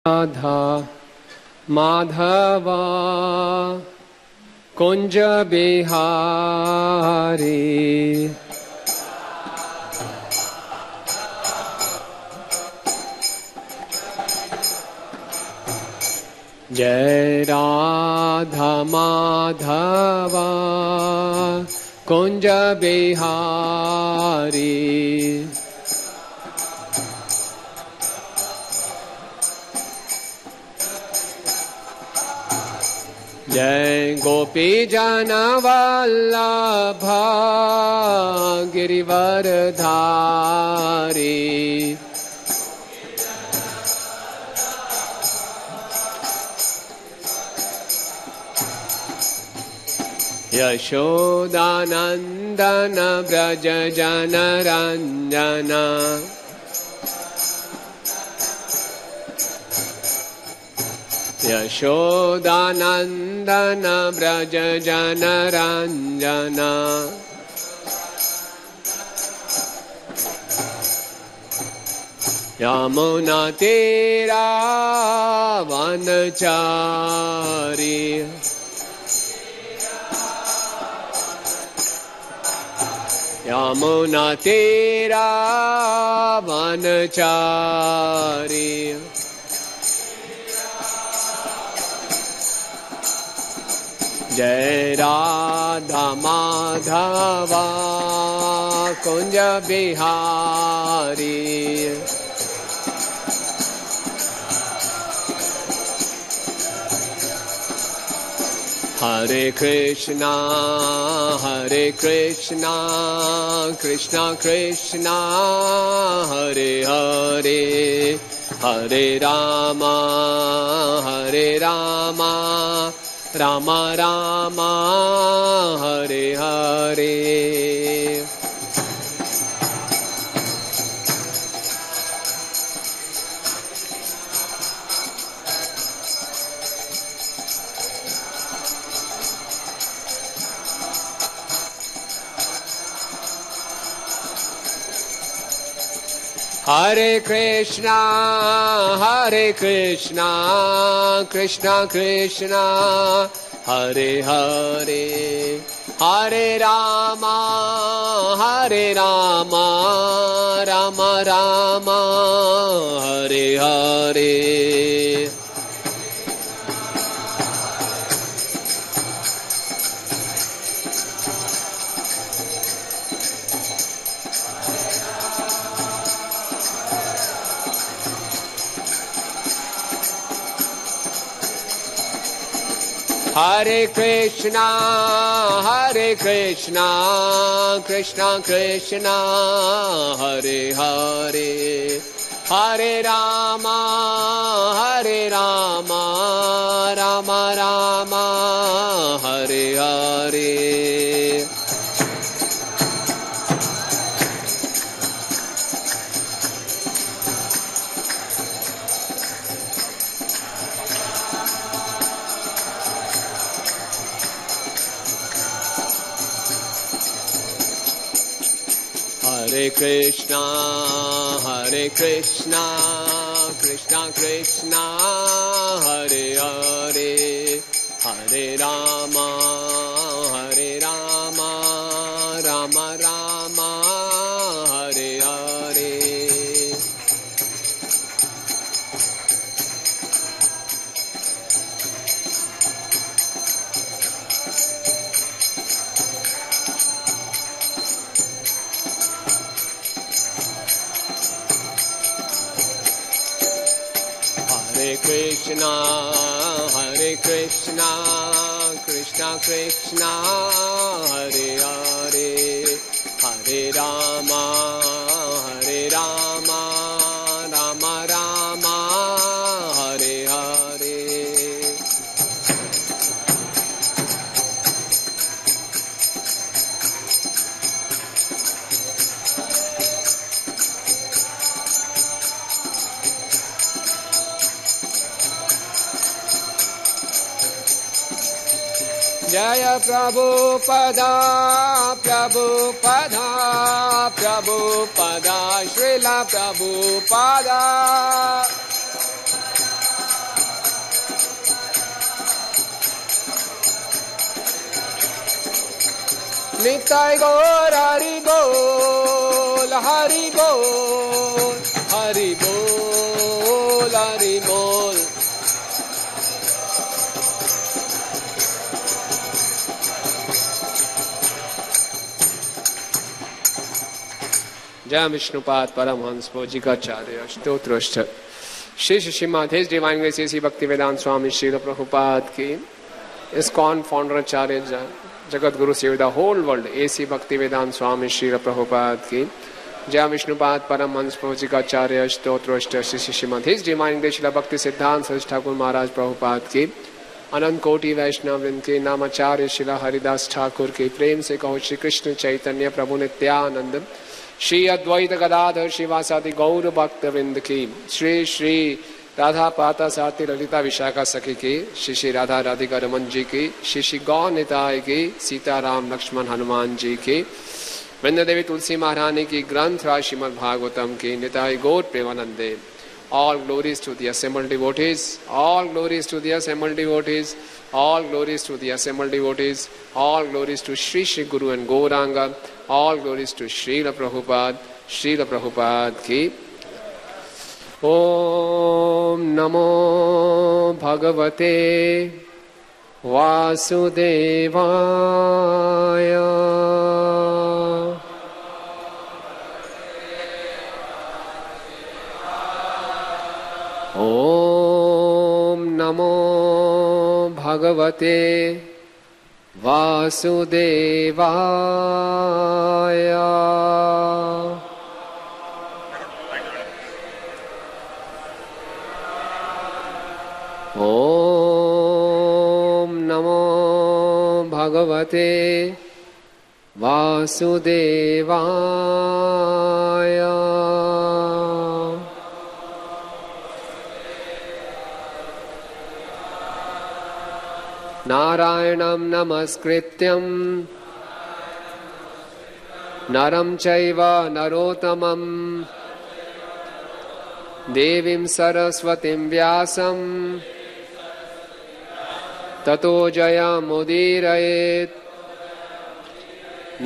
राधा माधवा कुंज बिहारी जय राधा माधवा कुंज बिहारी जय गोपी जन वल्लभा गिरिवरधारी यशोदानंदन व्रज जनरंजन यशोदानंदन व्रज जनरंजन यमुना तीरा वनचारी यमुना तीरा वनचारी जय राधा माधवा कुंज बिहारी हरे कृष्णा कृष्णा कृष्णा हरे हरे हरे रामा राम राम हरे हरे हरे कृष्णा कृष्णा कृष्णा हरे हरे हरे राम राम राम हरे हरे हरे कृष्णा कृष्णा कृष्णा हरे हरे हरे राम राम राम हरे हरे हरे कृष्णा कृष्णा कृष्णा हरे हरे हरे राम राम राम हरे हरे हरे कृष्णा कृष्णा कृष्णा हरे हरे हरे राम राम राम हरे हरे जय प्रभुपदा श्रील प्रभुपदा निताय गौर हरि बोल, हरि बोल, हरि बोल, हरि बोल। जय विष्णुपाद परमहंस भौजिकाचार्य स्तोत्र श्री श्रीमद his divine grace A C Bhaktivedanta Swami Srila Prabhupada की ISKCON फाउंडर आचार्य जगत गुरु save the whole world A C Bhaktivedanta Swami Srila Prabhupada की जय विष्णुपाद परमहंस भौजिकाचार्य स्तोत्र श्री श्रीमद his divine grace Shila Bhakti सिद्धांत सरस्वती ठाकुर महाराज प्रभुपाद की अनंत कोटि वैष्णव के नामाचार्य शिला हरिदास ठाकुर के प्रेम से कहो श्री कृष्ण चैतन्य प्रभु नित्यानंद श्री अद्वैत गदाधर शिवासादि गौर भक्त वृंद की श्री श्री राधा पाता साथी ललिता विशाखा सखी की श्री श्री राधा राधिका रमन जी की श्री श्री गौ निताय की सीताराम लक्ष्मण हनुमान जी की वृंद देवी तुलसी महारानी की ग्रंथ राज श्रीमद् भागवतम की निताय गौर प्रेमानंदे। All glories to the assembled devotees, all glories to the assembled devotees, all glories to the assembled devotees, all glories to Shri Shri Guru and Gauranga, all glories to Srila Prabhupada ki. Om Namo Bhagavate Vasudevaya. Om Namo Bhagavate Vasudevaya. Om Namo Bhagavate Vasudevaya. नारायणं नमस्कृत्यं नरं चैव नरोत्तमं देवीं सरस्वतीं व्यासं ततो जयमुदीरयेत्।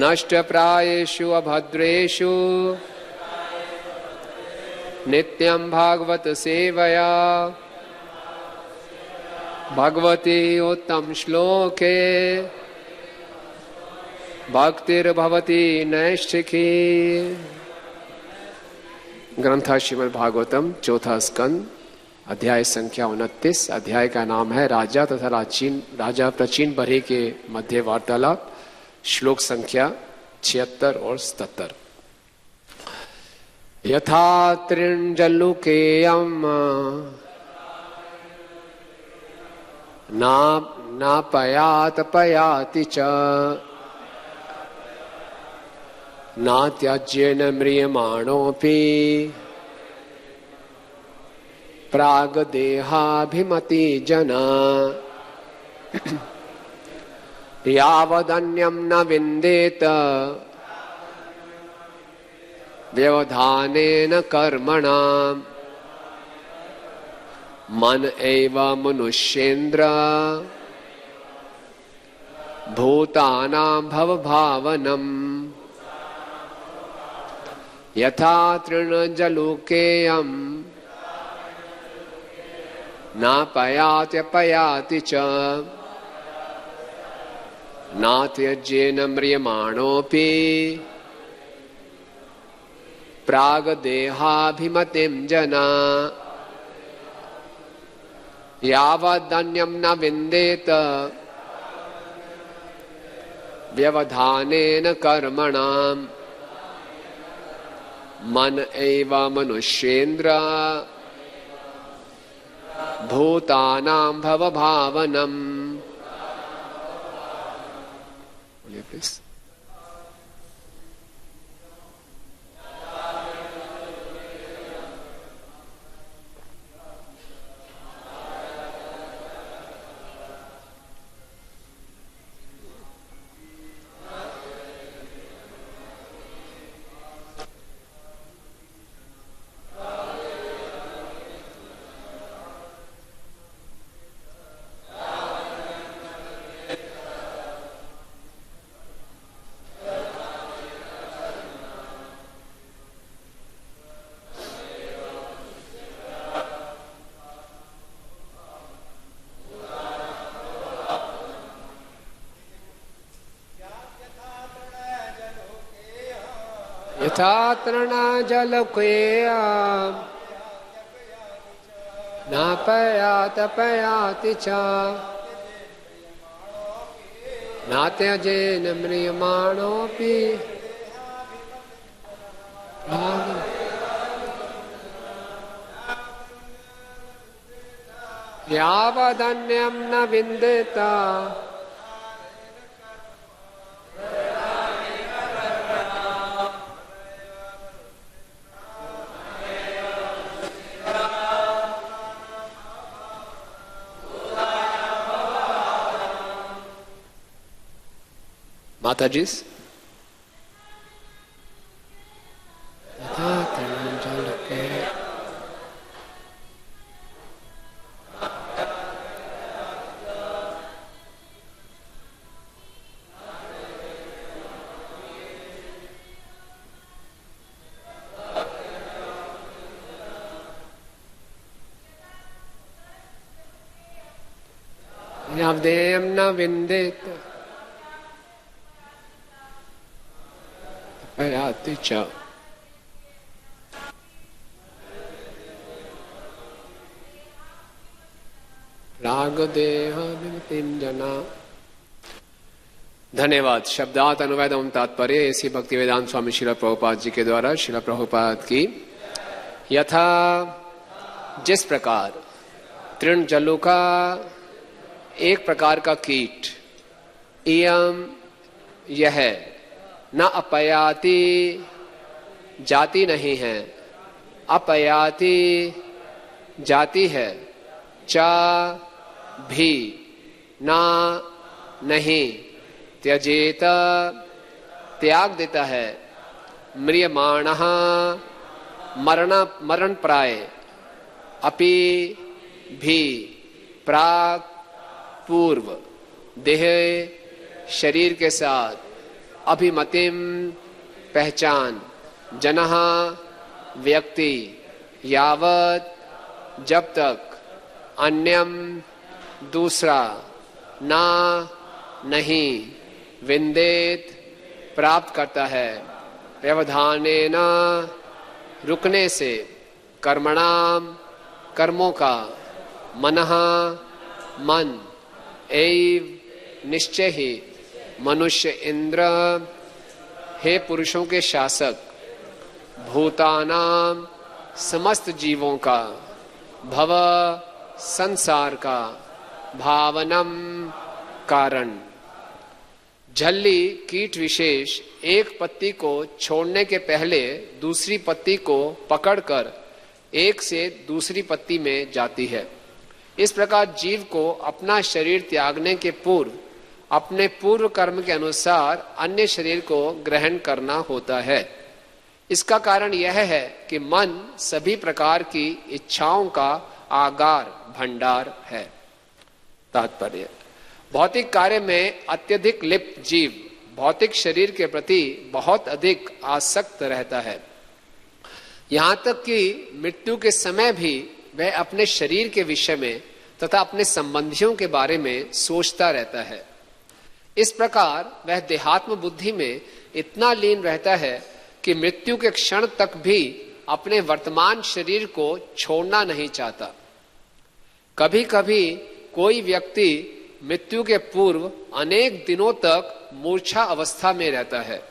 नष्टप्रायेषु अभद्रेषु नित्यं भागवत सेवया भगवती उत्तम श्लोके भक्तिर्भवती नैष्ठिकी। ग्रंथ श्रीमद् भागवतम चौथा स्कंद अध्याय संख्या 29। अध्याय का नाम है राजा तथा राजा प्राचीन बरे के मध्य वार्तालाप। श्लोक संख्या 76 और 77। यथा तृणजलुकेयम् नापयात पयाति च नात्यज्येन म्रियमाणोऽपि प्रागदेहाभिमति जना। यावदन्यं न विन्देत व्यवधानेन कर्मणा मन एव मनुष्येन्द्र भूतानां भवभावनम्। यथा तृणजलुकेयम् नापयात्यपयाति च नात्यज्येन म्रियमाणोऽपि प्रागदेहाभिमतिं जना। यावदन्यं न विन्देत व्यवधानेन कर्मणां मन एव मनुष्येन्द्र भूतानां भवभावनम्। यथा तृणा जलक्रिया न पयात पयाति च न त्यजेन म्रियमाणोऽपि यावदन्यं न विन्देत माताजी यावदेयं न विन्देत पयाति च रागदेह विमुक्तिं जना। धन्यवाद। शब्दार्थ अनुवाद एवं तात्पर्य ऐसी भक्ति वेदांत स्वामी श्रील प्रभुपाद जी के द्वारा श्रील प्रभुपाद की। यथा जिस प्रकार तृण जलों का एक प्रकार का कीट, इयम यह न अपयाति जाति नहीं है, अपयाति जाति है, चा भी ना नहीं, त्यजेत त्याग देता है, म्रियमाणः मरण प्राय, अपि भी प्राग पूर्व देह शरीर के साथ, अभिमतिम पहचान, जनः व्यक्ति, यावत जब तक, अन्यम दूसरा, ना नहीं, विंदेत प्राप्त करता है, व्यवधानेन रुकने से, कर्मणाम कर्मों का, मनः मन, एव निश्चय ही, मनुष्य इंद्र हे पुरुषों के शासक, भूतानाम समस्त जीवों का, भव संसार का, भावनम कारण। झल्ली कीट विशेष एक पत्ती को छोड़ने के पहले दूसरी पत्ती को पकड़कर एक से दूसरी पत्ती में जाती है। इस प्रकार जीव को अपना शरीर त्यागने के पूर्व अपने पूर्व कर्म के अनुसार अन्य शरीर को ग्रहण करना होता है। इसका कारण यह है कि मन सभी प्रकार की इच्छाओं का आगार भंडार है। तात्पर्य, भौतिक कार्य में अत्यधिक लिप्त जीव भौतिक शरीर के प्रति बहुत अधिक आसक्त रहता है। यहाँ तक कि मृत्यु के समय भी वह अपने शरीर के विषय में तथा अपने संबंधियों के बारे में सोचता रहता है। इस प्रकार वह देहात्म बुद्धि में इतना लीन रहता है कि मृत्यु के क्षण तक भी अपने वर्तमान शरीर को छोड़ना नहीं चाहता। कभी कभी कोई व्यक्ति मृत्यु के पूर्व अनेक दिनों तक मूर्छा अवस्था में रहता है।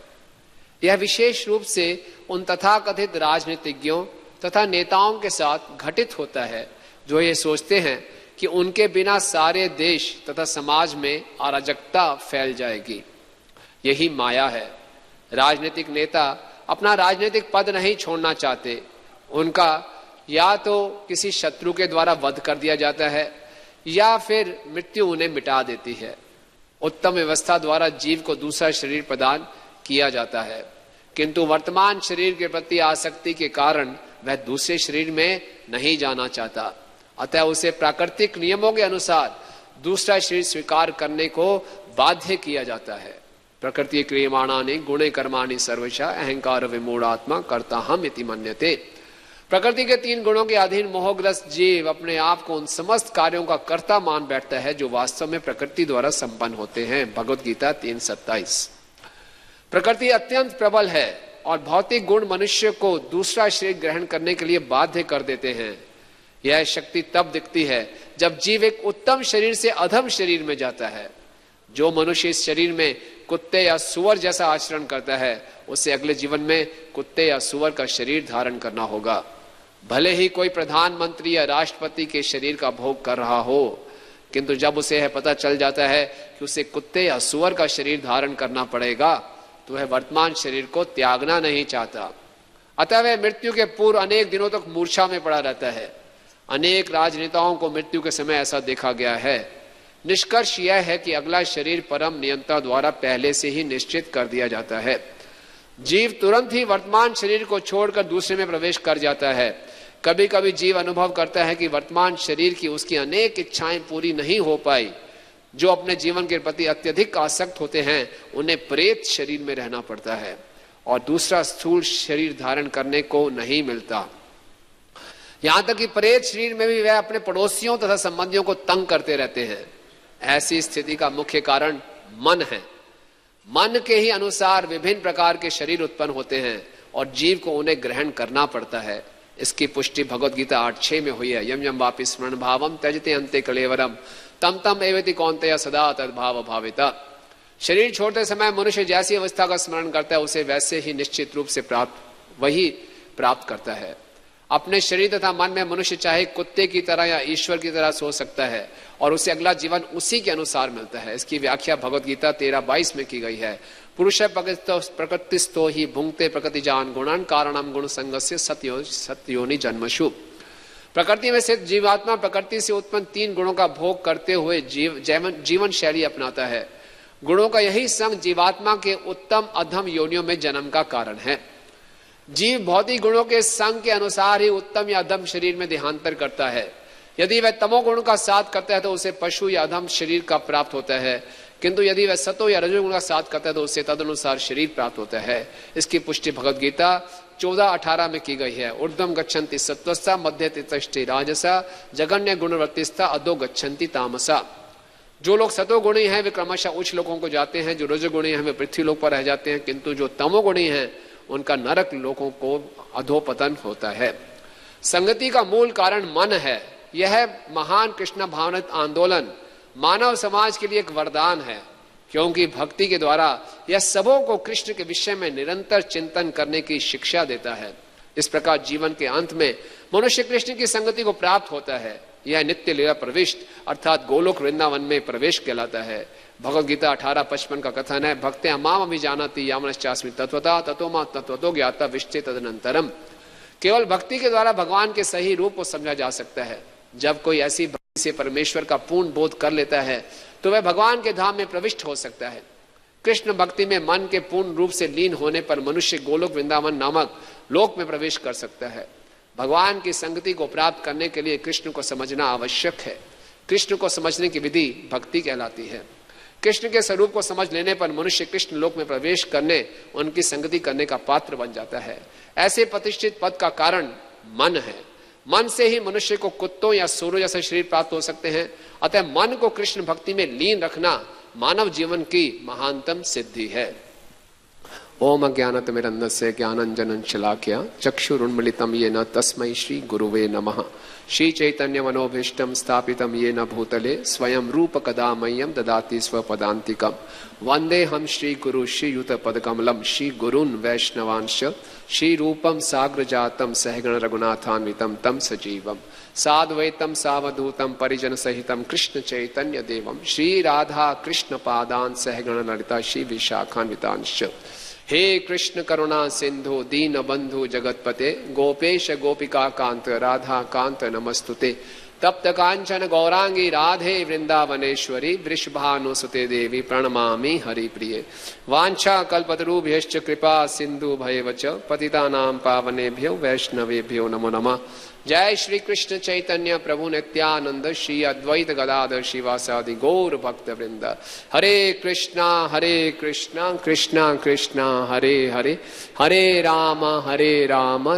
यह विशेष रूप से उन तथाकथित राजनीतिज्ञों तथा नेताओं के साथ घटित होता है जो ये सोचते हैं कि उनके बिना सारे देश तथा समाज में अराजकता फैल जाएगी। यही माया है। राजनीतिक नेता अपना राजनीतिक पद नहीं छोड़ना चाहते। उनका या तो किसी शत्रु के द्वारा वध कर दिया जाता है या फिर मृत्यु उन्हें मिटा देती है। उत्तम व्यवस्था द्वारा जीव को दूसरा शरीर प्रदान किया जाता है, किंतु वर्तमान शरीर के प्रति आसक्ति के कारण वह दूसरे शरीर में नहीं जाना चाहता। अतः उसे प्राकृतिक नियमों के अनुसार दूसरा शरीर स्वीकार करने को बाध्य किया जाता है। प्रकृति क्रियमाणानि गुणे कर्माणि सर्वशः अहंकार विमूढ़ात्मा कर्ता हम इति मन्यते। प्रकृति के तीन गुणों के अधीन मोहग्रस्त जीव अपने आप को उन समस्त कार्यों का कर्ता मान बैठता है जो वास्तव में प्रकृति द्वारा संपन्न होते हैं। भगवत गीता 3:27। प्रकृति अत्यंत प्रबल है और भौतिक गुण मनुष्य को दूसरा शरीर ग्रहण करने के लिए बाध्य कर देते हैं। यह शक्ति तब दिखती है जब जीव एक उत्तम शरीर से अधम शरीर में जाता है। जो मनुष्य इस शरीर में कुत्ते या सुअर जैसा आचरण करता है उसे अगले जीवन में कुत्ते या सुअर का शरीर धारण करना होगा। भले ही कोई प्रधानमंत्री या राष्ट्रपति के शरीर का भोग कर रहा हो, किंतु जब उसे यह पता चल जाता है कि उसे कुत्ते या सुअर का शरीर धारण करना पड़ेगा तो वह वर्तमान शरीर को त्यागना नहीं चाहता। अतः वह मृत्यु के पूर्व अनेक दिनों तक मूर्छा में पड़ा रहता है। अनेक राजनेताओं को मृत्यु के समय ऐसा देखा गया है। निष्कर्ष यह है कि अगला शरीर परम नियंता द्वारा पहले से ही निश्चित कर दिया जाता है। जीव तुरंत ही वर्तमान शरीर को छोड़कर दूसरे में प्रवेश कर जाता है। कभी कभी जीव अनुभव करता है कि वर्तमान शरीर की उसकी अनेक इच्छाएं पूरी नहीं हो पाई। जो अपने जीवन के प्रति अत्यधिक आसक्त होते हैं उन्हें प्रेत शरीर में रहना पड़ता है और दूसरा स्थूल शरीर धारण करने को नहीं मिलता। यहां तक कि प्रेत शरीर में भी वह अपने पड़ोसियों तथा संबंधियों को तंग करते रहते हैं। ऐसी स्थिति का मुख्य कारण मन है। मन के ही अनुसार विभिन्न प्रकार के शरीर उत्पन्न होते हैं और जीव को उन्हें ग्रहण करना पड़ता है। इसकी पुष्टि भगवद गीता 8:6 में हुई है। यम यम वापि स्मरण भावम त्यजते अंते कलेवरम तम तम एवेति कौन्तेय सदा तद्भाव भाविता। शरीर छोड़ते समय मनुष्य जैसी अवस्था का स्मरण करता है उसे वैसे ही निश्चित रूप से प्राप्त करता है। अपने शरीर तथा मन में मनुष्य चाहे कुत्ते की तरह या ईश्वर की तरह सो सकता है और उसे अगला जीवन उसी के अनुसार मिलता है। इसकी व्याख्या भगवद गीता 13:22 में की गई है। पुरुष प्रकृतिस्थो ही भुंगते प्रकृति जान गुणन कारणम गुण संगस्य सत्योनि जन्मशु। प्रकृति में स्थित जीवात्मा प्रकृति से उत्पन्न 3 गुणों का भोग करते हुए जीवन शैली अपनाता है। गुणों का यही संग जीवात्मा के उत्तम अधम योनियों में जन्म का कारण है। जीव भौतिक गुणों के संग के अनुसार ही उत्तम या अधम शरीर में देहांतर करता है। यदि वह तमोगुण का साथ करता है तो उसे पशु या अधम शरीर का प्राप्त होता है, किंतु यदि वह सतो या रजोगुण का साथ करता है तो उसे तदनुसार शरीर प्राप्त होता है। इसकी पुष्टि भगवद गीता 14:18 में की गई है। ऊर्ध्वं गच्छन्ति सत्वस्सा मध्य तिष्ठति राजसा जगन्य गुणवृत्तिस्था अधो गच्छन्ति तामसा। जो लोग सतोगुणी हैं वे क्रमशः उच्च लोगों को जाते हैं, जो रजोगुणी हैं वे पृथ्वी लोक पर रह जाते हैं, किंतु जो तमोगुणी हैं उनका नरक लोगों को अधोपतन होता है। संगति का मूल कारण मन है। यह महान कृष्ण भावनात्मक आंदोलन मानव समाज के लिए एक वरदान है, क्योंकि भक्ति के द्वारा यह सबों को कृष्ण के विषय में निरंतर चिंतन करने की शिक्षा देता है। इस प्रकार जीवन के अंत में मनुष्य कृष्ण की संगति को प्राप्त होता है। यह नित्य लीला प्रविष्ट अर्थात गोलोक वृंदावन में प्रवेश कहलाता है। भगवद गीता 18:55 का कथन है, भक्ते माम अभिजानाति यामनश्चास्मि तत्वता ततो मा तत्वतो ज्ञाता विश्चे तदनंतरम। केवल भक्ति के द्वारा भगवान के सही रूप को समझा जा सकता है। जब कोई ऐसी भक्ति से परमेश्वर का पूर्ण बोध कर लेता है तो वह भगवान के धाम में प्रविष्ट हो सकता है। कृष्ण भक्ति में मन के पूर्ण रूप से लीन होने पर मनुष्य गोलोक वृंदावन नामक लोक में प्रवेश कर सकता है। भगवान की संगति को प्राप्त करने के लिए कृष्ण को समझना आवश्यक है। कृष्ण को समझने की विधि भक्ति कहलाती है। कृष्ण के स्वरूप को समझ लेने पर मनुष्य कृष्ण लोक में प्रवेश करने, उनकी संगति करने का पात्र बन जाता है। ऐसे प्रतिष्ठित पद का कारण मन है। मन से ही मनुष्य को कुत्तों या सूरों जैसे शरीर प्राप्त हो सकते हैं। अतः मन को कृष्ण भक्ति में लीन रखना मानव जीवन की महानतम सिद्धि है। ओम अज्ञानतिमिरन्धस्य ज्ञानाञ्जनं शलाकया चक्षुरुन्मीलितं येन तस्मै श्री गुरुवे नमः। श्री चैतन्य मनोभीष्टं स्थापितं येन भूतले स्वयं रूप कदा मह्यं ददाति स्वपदान्तिकं। वन्देऽहं श्री गुरु श्रीयुत पदकमलं श्री गुरून् वैष्णवांश्च श्री रूपं साग्रजातं सहगण रघुनाथान्वितं तं सजीवं साद्वैतं सावधूतं परिजन सहितं कृष्ण चैतन्य देवं श्री राधा कृष्ण पादान् सहगण ललिता श्री विशाखान्वितांश्च। हे कृष्ण करुणा सिंधु दीन बंधु जगतपते गोपेश गोपिका कांत राधा कांत नमस्तुते। तप्त कांचन गौरांगी राधे वृंदावनेश्वरी वृषभानुसुते देवी प्रणमामि हरिप्रिये। वांछा कल्पतरुभ्यश्च कृपा सिंधु भयेव च पतितानां पावनेभ्यो वैष्णवेभ्यो नमो नमः। जय श्री कृष्ण चैतन्य प्रभु नित्यानंद श्री अद्वैत गदाधर शिवासादि गौर भक्त वृंद। हरे कृष्णा कृष्णा कृष्णा हरे हरे, हरे राम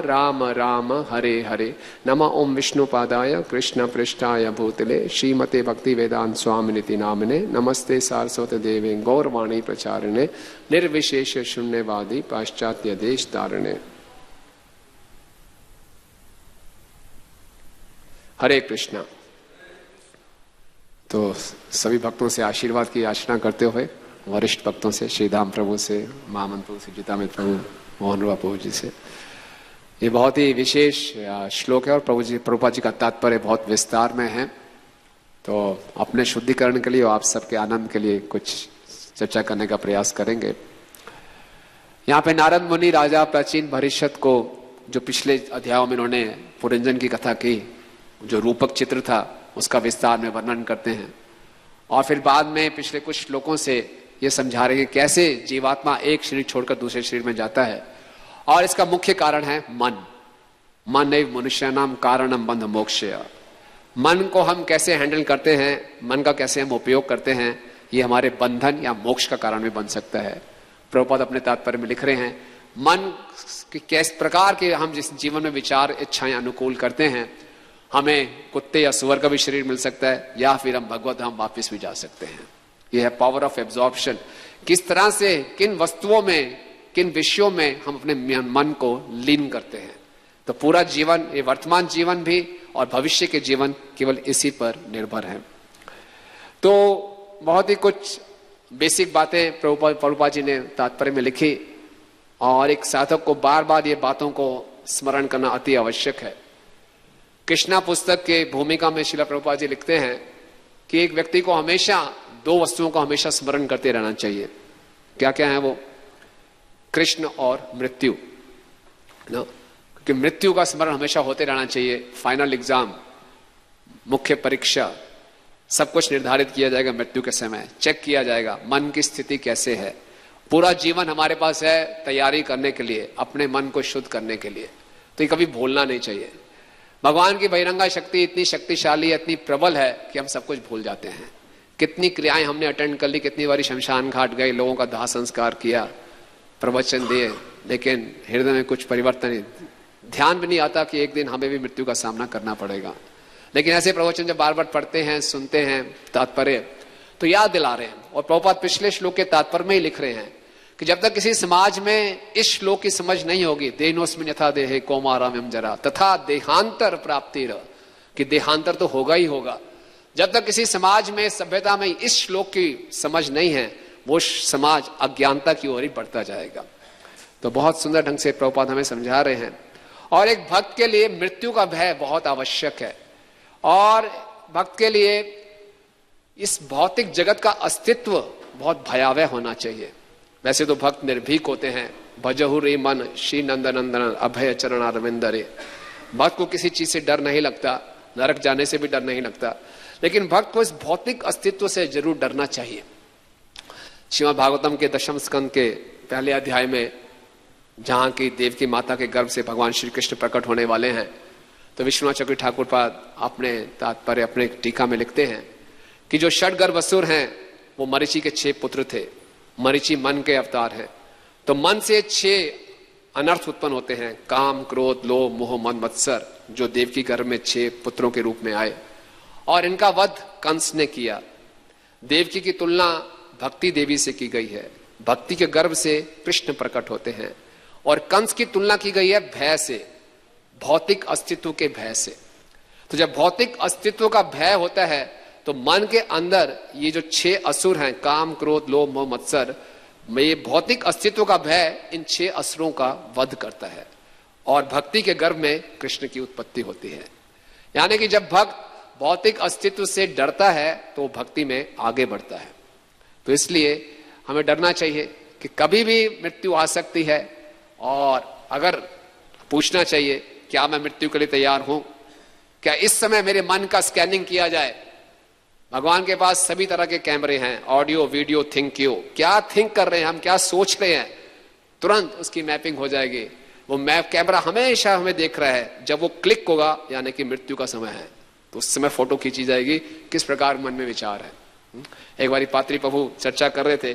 राम राम हरे हरे। नमः ओम विष्णुपादाय कृष्ण पृष्ठाय भूतले श्रीमते भक्ति वेदांत स्वामिनिति नामिने। नमस्ते सारस्वत देवे गौरवाणी प्रचारिणे निर्विशेष शून्यवादी पाश्चात्य देश तारिणे। हरे कृष्णा। तो सभी भक्तों से आशीर्वाद की याचना करते हुए, वरिष्ठ भक्तों से, श्रीधाम प्रभु से, महामंत्र प्रभु से, जीतामित प्रभु, मोहन रूपा प्रभु जी से, ये बहुत ही विशेष श्लोक है और प्रभुपाद जी का तात्पर्य बहुत विस्तार में है। तो अपने शुद्धिकरण के लिए और आप सबके आनंद के लिए कुछ चर्चा करने का प्रयास करेंगे। यहाँ पे नारद मुनि राजा प्राचीन भविष्यत को, जो पिछले अध्यायों में उन्होंने पुरंजन की कथा की, जो रूपक चित्र था उसका विस्तार में वर्णन करते हैं। और फिर बाद में पिछले कुछ श्लोकों से ये समझा रहे हैं कि कैसे जीवात्मा एक शरीर छोड़कर दूसरे शरीर में जाता है। और इसका मुख्य कारण है मन एव मनुष्यानाम कारणम बंध मोक्षय। मन को हम कैसे हैंडल करते हैं, मन का कैसे हम उपयोग करते हैं, ये हमारे बंधन या मोक्ष का कारण भी बन सकता है। प्रभुपाद अपने तात्पर्य में लिख रहे हैं, मन किस प्रकार के हम जिस जीवन में विचार इच्छाएं अनुकूल करते हैं, हमें कुत्ते या सुअर का भी शरीर मिल सकता है या फिर हम भगवत धाम वापस भी जा सकते हैं। यह है पावर ऑफ एब्जॉर्प्शन। किस तरह से, किन वस्तुओं में, किन विषयों में हम अपने मन को लीन करते हैं। तो पूरा जीवन, ये वर्तमान जीवन भी और भविष्य के जीवन केवल इसी पर निर्भर है। तो बहुत ही कुछ बेसिक बातें प्रभुपाद जी ने तात्पर्य में लिखी और एक साधक को बार बार ये बातों को स्मरण करना अति आवश्यक है। कृष्णा पुस्तक के भूमिका में श्रील प्रभुपाद जी लिखते हैं कि एक व्यक्ति को हमेशा दो वस्तुओं को हमेशा स्मरण करते रहना चाहिए। क्या क्या है वो? कृष्ण और मृत्यु ना, क्योंकि मृत्यु का स्मरण हमेशा होते रहना चाहिए। फाइनल एग्जाम, मुख्य परीक्षा, सब कुछ निर्धारित किया जाएगा मृत्यु के समय, चेक किया जाएगा मन की स्थिति कैसे है। पूरा जीवन हमारे पास है तैयारी करने के लिए, अपने मन को शुद्ध करने के लिए। तो ये कभी भूलना नहीं चाहिए। भगवान की बहिरंगा शक्ति इतनी शक्तिशाली, इतनी प्रबल है कि हम सब कुछ भूल जाते हैं। कितनी क्रियाएं हमने अटेंड कर ली, कितनी बारी शमशान घाट गए, लोगों का दाह संस्कार किया, प्रवचन दिए, लेकिन हृदय में कुछ परिवर्तन नहीं, ध्यान भी नहीं आता कि एक दिन हमें भी मृत्यु का सामना करना पड़ेगा। लेकिन ऐसे प्रवचन जब बार बार पढ़ते हैं, सुनते हैं तात्पर्य, तो याद दिला रहे हैं। और प्रभुपाद पिछले श्लोक के तात्पर्य में ही लिख रहे हैं कि जब तक किसी समाज में इस श्लोक की समझ नहीं होगी, देनोस्मिन् यथा देहे कौमारम जरा तथा देहांतर प्राप्ति, कि देहांतर तो होगा ही होगा। जब तक किसी समाज में, सभ्यता में इस श्लोक की समझ नहीं है, वो समाज अज्ञानता की ओर ही बढ़ता जाएगा। तो बहुत सुंदर ढंग से प्रभुपाद हमें समझा रहे हैं। और एक भक्त के लिए मृत्यु का भय बहुत आवश्यक है। और भक्त के लिए इस भौतिक जगत का अस्तित्व बहुत भयावह होना चाहिए। वैसे तो भक्त निर्भीक होते हैं, भजहु रे मन श्री नंद नंदन अभय चरण अरविंद रे। भक्त को किसी चीज से डर नहीं लगता, नरक जाने से भी डर नहीं लगता, लेकिन भक्त को इस भौतिक अस्तित्व से जरूर डरना चाहिए। श्रीमद् भागवतम के दशम स्कंद के पहले अध्याय में, जहां की देवकी माता के गर्भ से भगवान श्री कृष्ण प्रकट होने वाले हैं, तो विश्वनाथ चक्रवर्ती ठाकुर पाद अपने तात्पर्य, अपने टीका में लिखते हैं कि जो षडगर्भ असुर हैं वो मरीचि के 6 पुत्र थे। मरीचि मन के अवतार हैं, तो मन से 6 अनर्थ उत्पन्न होते हैं, काम, क्रोध, लोभ, मोह, मद, मत्सर, जो देवकी गर्भ में 6 पुत्रों के रूप में आए। और इनका वध कंस ने किया। देवकी की तुलना भक्ति देवी से की गई है। भक्ति के गर्भ से कृष्ण प्रकट होते हैं। और कंस की तुलना की गई है भय से, भौतिक अस्तित्व के भय से। तो जब भौतिक अस्तित्व का भय होता है तो मन के अंदर ये जो 6 असुर हैं, काम, क्रोध, लोभ, मोह, मत्सर, में ये भौतिक अस्तित्व का भय इन 6 असुरों का वध करता है और भक्ति के गर्भ में कृष्ण की उत्पत्ति होती है। यानी कि जब भक्त भौतिक अस्तित्व से डरता है तो भक्ति में आगे बढ़ता है। तो इसलिए हमें डरना चाहिए कि कभी भी मृत्यु आ सकती है। और अगर पूछना चाहिए, क्या मैं मृत्यु के लिए तैयार हूं? क्या इस समय मेरे मन का स्कैनिंग किया जाए? भगवान के पास सभी तरह के कैमरे हैं, ऑडियो, वीडियो, थिंक, क्या थिंक कर रहे हैं हम, क्या सोच रहे हैं, तुरंत उसकी मैपिंग हो जाएगी। वो मैप कैमरा हमेशा हमें देख रहा है, जब वो क्लिक होगा यानी कि मृत्यु का समय है, तो उस समय फोटो खींची जाएगी किस प्रकार मन में विचार है। एक बार पात्री प्रभु चर्चा कर रहे थे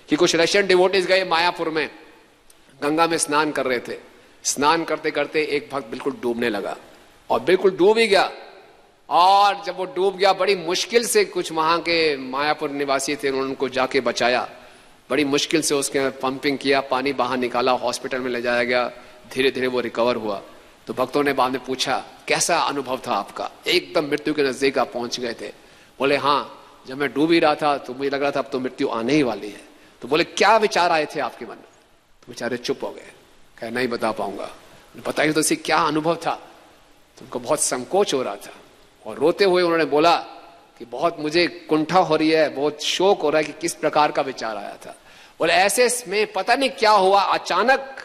कि कुछ रशियन डिवोटीज गए मायापुर में, गंगा में स्नान कर रहे थे। स्नान करते करते एक भक्त बिल्कुल डूबने लगा और बिल्कुल डूब ही गया, और जब वो डूब गया बड़ी मुश्किल से कुछ वहां के मायापुर निवासी थे, उन्होंने उनको जाके बचाया, बड़ी मुश्किल से उसके पंपिंग किया, पानी बाहर निकाला, हॉस्पिटल में ले जाया गया, धीरे धीरे वो रिकवर हुआ। तो भक्तों ने बाद में पूछा कैसा अनुभव था आपका, एकदम मृत्यु के नजदीक आप पहुंच गए थे। बोले हाँ, जब मैं डूब ही रहा था तो मुझे लग रहा था अब तो मृत्यु आने ही वाली है। तो बोले क्या विचार आए थे आपके मन में? तो बेचारे चुप हो गए, कहे नहीं बता पाऊंगा। बताइए तो इसे क्या अनुभव था? तो उनको बहुत संकोच हो रहा था और रोते हुए उन्होंने बोला कि बहुत मुझे कुंठा हो रही है, बहुत शोक हो रहा है कि किस प्रकार का विचार आया था। बोले ऐसे में पता नहीं क्या हुआ, अचानक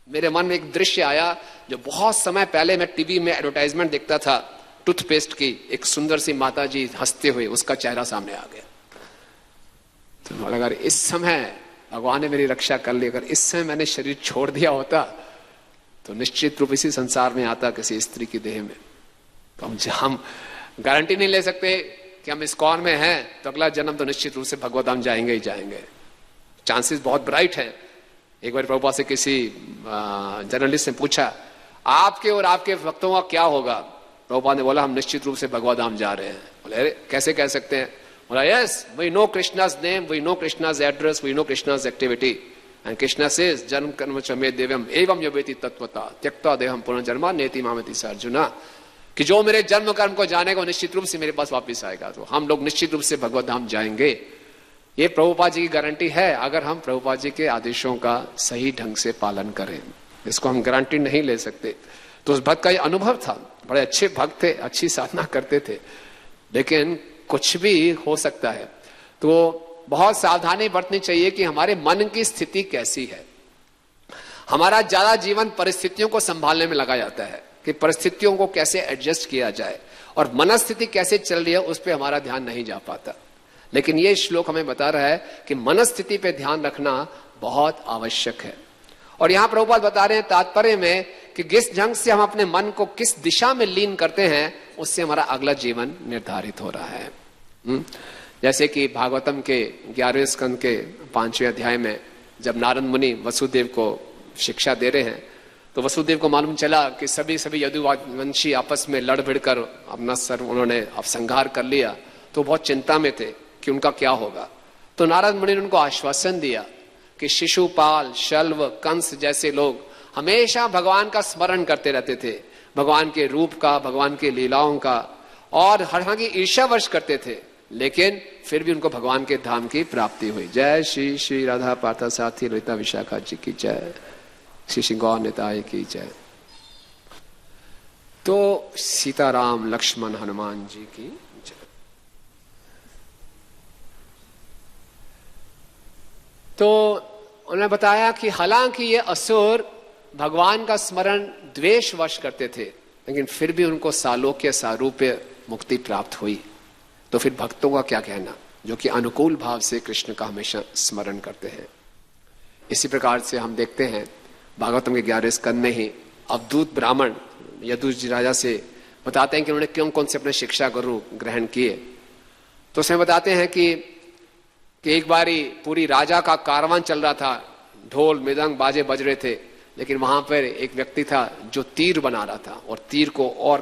मेरे मन में एक दृश्य आया जो बहुत समय पहले मैं टीवी में एडवर्टाइजमेंट देखता था टूथपेस्ट की, एक सुंदर सी माता जी हंसते हुए, उसका चेहरा सामने आ गया। तो अगर इस समय भगवान ने मेरी रक्षा कर ली, अगर इस समय मैंने शरीर छोड़ दिया होता तो निश्चित रूप इसी संसार में आता किसी स्त्री की देह में। तो हम गारंटी नहीं ले सकते कि हम इस्कॉन में हैं तो अगला जन्म तो निश्चित रूप से भगवत धाम जाएंगे ही जाएंगे, चांसेस बहुत ब्राइट है। एक बार प्रभुपाद से किसी जर्नलिस्ट ने पूछा आपके और आपके भक्तों का क्या होगा? प्रभुपाद ने बोला हम निश्चित रूप से भगवत धाम जा रहे हैं। बोले अरे कैसे कह सकते हैं? बोला yes, we know Krishna's name, we know Krishna's address, we know Krishna's activity, and Krishna says जन्म कर्म च मे देवम एवं यवेति तत्वता त्यक्त्वा देहम पुनर्जन्मा नेति मामेति स अर्जुना, कि जो मेरे जन्म कर्म को जानेगा निश्चित रूप से मेरे पास वापस आएगा। तो हम लोग निश्चित रूप से भगवत धाम जाएंगे, ये प्रभुपाद जी की गारंटी है अगर हम प्रभुपाद जी के आदेशों का सही ढंग से पालन करें। इसको हम गारंटी नहीं ले सकते। तो उस भक्त का ये अनुभव था, बड़े अच्छे भक्त थे, अच्छी साधना करते थे, लेकिन कुछ भी हो सकता है। तो बहुत सावधानी बरतनी चाहिए कि हमारे मन की स्थिति कैसी है। हमारा ज्यादा जीवन परिस्थितियों को संभालने में लगा जाता है कि परिस्थितियों को कैसे एडजस्ट किया जाए, और मनस्थिति कैसे चल रही है उस पर हमारा ध्यान नहीं जा पाता। लेकिन ये श्लोक हमें बता रहा है कि मनस्थिति पे ध्यान रखना बहुत आवश्यक है। और यहां प्रभुपाद बता रहे हैं तात्पर्य में कि जिस ढंग से हम अपने मन को किस दिशा में लीन करते हैं उससे हमारा अगला जीवन निर्धारित हो रहा है। जैसे कि भागवतम के 11वें स्कंद के 5वें अध्याय में जब नारद मुनि वसुदेव को शिक्षा दे रहे हैं तो वसुदेव को मालूम चला कि सभी यदुवंशी आपस में लड़ भिड़ कर अपना सर उन्होंने संहार कर लिया, तो बहुत चिंता में थे कि उनका क्या होगा। तो नारद मुनि ने उनको आश्वासन दिया कि शिशुपाल, शल्व, कंस जैसे लोग हमेशा भगवान का स्मरण करते रहते थे, भगवान के रूप का, भगवान के लीलाओं का, और हर की ईर्ष्यावश करते थे, लेकिन फिर भी उनको भगवान के धाम की प्राप्ति हुई। जय श्री श्री राधा पार्थ साथी ललिता विशाखा जी की जय, श्री श्री गौर निताय की जय। तो सीताराम लक्ष्मण हनुमान जी की जय। तो उन्होंने बताया कि हालांकि ये असुर भगवान का स्मरण द्वेषवश करते थे, लेकिन फिर भी उनको सालोक्य सारूप्य मुक्ति प्राप्त हुई। तो फिर भक्तों का क्या कहना जो कि अनुकूल भाव से कृष्ण का हमेशा स्मरण करते हैं। इसी प्रकार से हम देखते हैं भागवतम के 11वें स्कंद में ही अवधूत ब्राह्मण यदुजी राजा से बताते हैं कि उन्होंने क्यों कौन से अपने शिक्षा गुरु ग्रहण किए। तो उसमें बताते हैं कि एक बारी पूरी राजा का कारवां चल रहा था, ढोल मृदंग बाजे बज रहे थे, लेकिन वहां पर एक व्यक्ति था जो तीर बना रहा था और तीर को और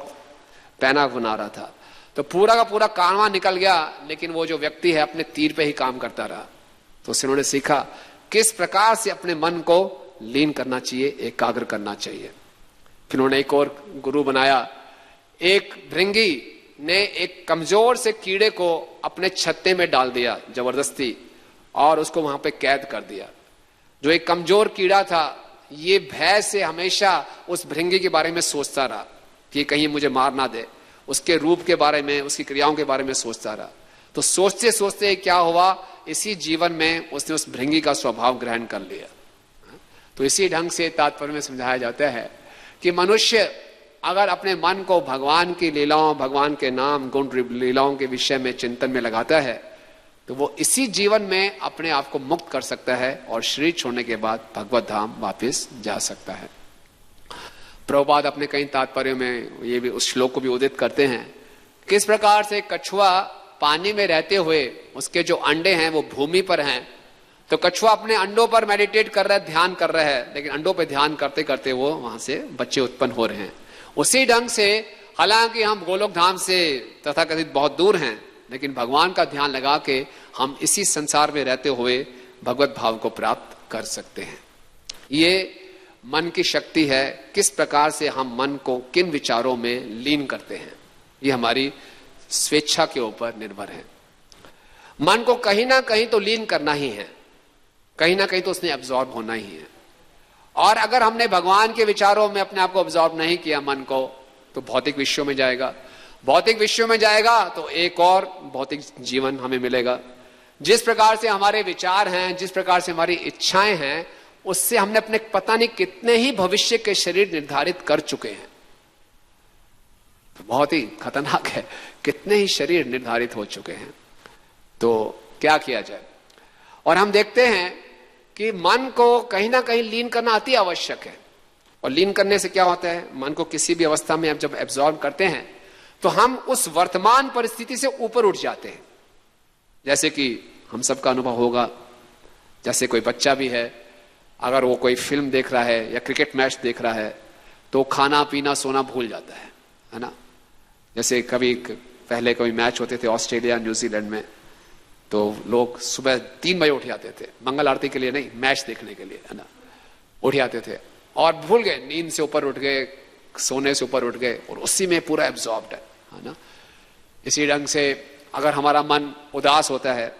पैना बना रहा था। तो पूरा का पूरा कारवां निकल गया, लेकिन वो जो व्यक्ति है अपने तीर पे ही काम करता रहा। तो उससे उन्होंने सीखा किस प्रकार से अपने मन को लीन करना चाहिए, एकाग्र करना चाहिए। फिर उन्होंने एक और गुरु बनाया। एक भृंगी ने एक कमजोर से कीड़े को अपने छत्ते में डाल दिया जबरदस्ती और उसको वहां पे कैद कर दिया। जो एक कमजोर कीड़ा था ये भय से हमेशा उस भृंगी के बारे में सोचता रहा कि कहीं मुझे मार ना दे, उसके रूप के बारे में, उसकी क्रियाओं के बारे में सोचता रहा। तो सोचते सोचते क्या हुआ, इसी जीवन में उसने उस भृंगी का स्वभाव ग्रहण कर लिया। तो इसी ढंग से तात्पर्य में समझाया जाता है कि मनुष्य अगर अपने मन को भगवान की लीलाओं, भगवान के नाम गुण लीलाओं के विषय में चिंतन में लगाता है तो वो इसी जीवन में अपने आप को मुक्त कर सकता है और शरीर छोड़ने के बाद भगवत धाम वापस जा सकता है। प्रभुपाद अपने कई तात्पर्यों में ये भी उस श्लोक को भी उदित करते हैं, किस प्रकार से कछुआ पानी में रहते हुए उसके जो अंडे हैं वो भूमि पर हैं, तो कछुआ अपने अंडों पर मेडिटेट कर रहा है, ध्यान कर रहा है, लेकिन अंडों पे ध्यान करते करते वो वहां से बच्चे उत्पन्न हो रहे हैं। उसी ढंग से हालांकि हम गोलोक धाम से तथाकथित बहुत दूर हैं, लेकिन भगवान का ध्यान लगा के हम इसी संसार में रहते हुए भगवत भाव को प्राप्त कर सकते हैं। ये मन की शक्ति है, किस प्रकार से हम मन को किन विचारों में लीन करते हैं, ये हमारी स्वेच्छा के ऊपर निर्भर है। मन को कहीं ना कहीं तो लीन करना ही है, कहीं ना कहीं तो उसने एब्जॉर्ब होना ही है। और अगर हमने भगवान के विचारों में अपने आप को एब्जॉर्ब नहीं किया मन को, तो भौतिक विषयों में जाएगा, भौतिक विषयों में जाएगा तो एक और भौतिक जीवन हमें मिलेगा। जिस प्रकार से हमारे विचार हैं, जिस प्रकार से हमारी इच्छाएं हैं, उससे हमने अपने पता नहीं कितने ही भविष्य के शरीर निर्धारित कर चुके हैं। तो बहुत ही खतरनाक है, कितने ही शरीर निर्धारित हो चुके हैं। तो क्या किया जाए? और हम देखते हैं कि मन को कहीं ना कहीं लीन करना अति आवश्यक है। और लीन करने से क्या होता है, मन को किसी भी अवस्था में जब एब्जॉर्ब करते हैं तो हम उस वर्तमान परिस्थिति से ऊपर उठ जाते हैं। जैसे कि हम सबका अनुभव होगा, जैसे कोई बच्चा भी है, अगर वो कोई फिल्म देख रहा है या क्रिकेट मैच देख रहा है तो खाना पीना सोना भूल जाता है ना। जैसे कभी पहले कोई मैच होते थे ऑस्ट्रेलिया न्यूजीलैंड में, तो लोग सुबह 3 बजे उठ जाते थे, मंगल आरती के लिए नहीं, मैच देखने के लिए, है ना। उठ जाते थे और भूल गए, नींद से ऊपर उठ गए, सोने से ऊपर उठ गए और उसी में पूरा एब्जॉर्ब्ड है ना। इसी ढंग से अगर हमारा मन उदास होता है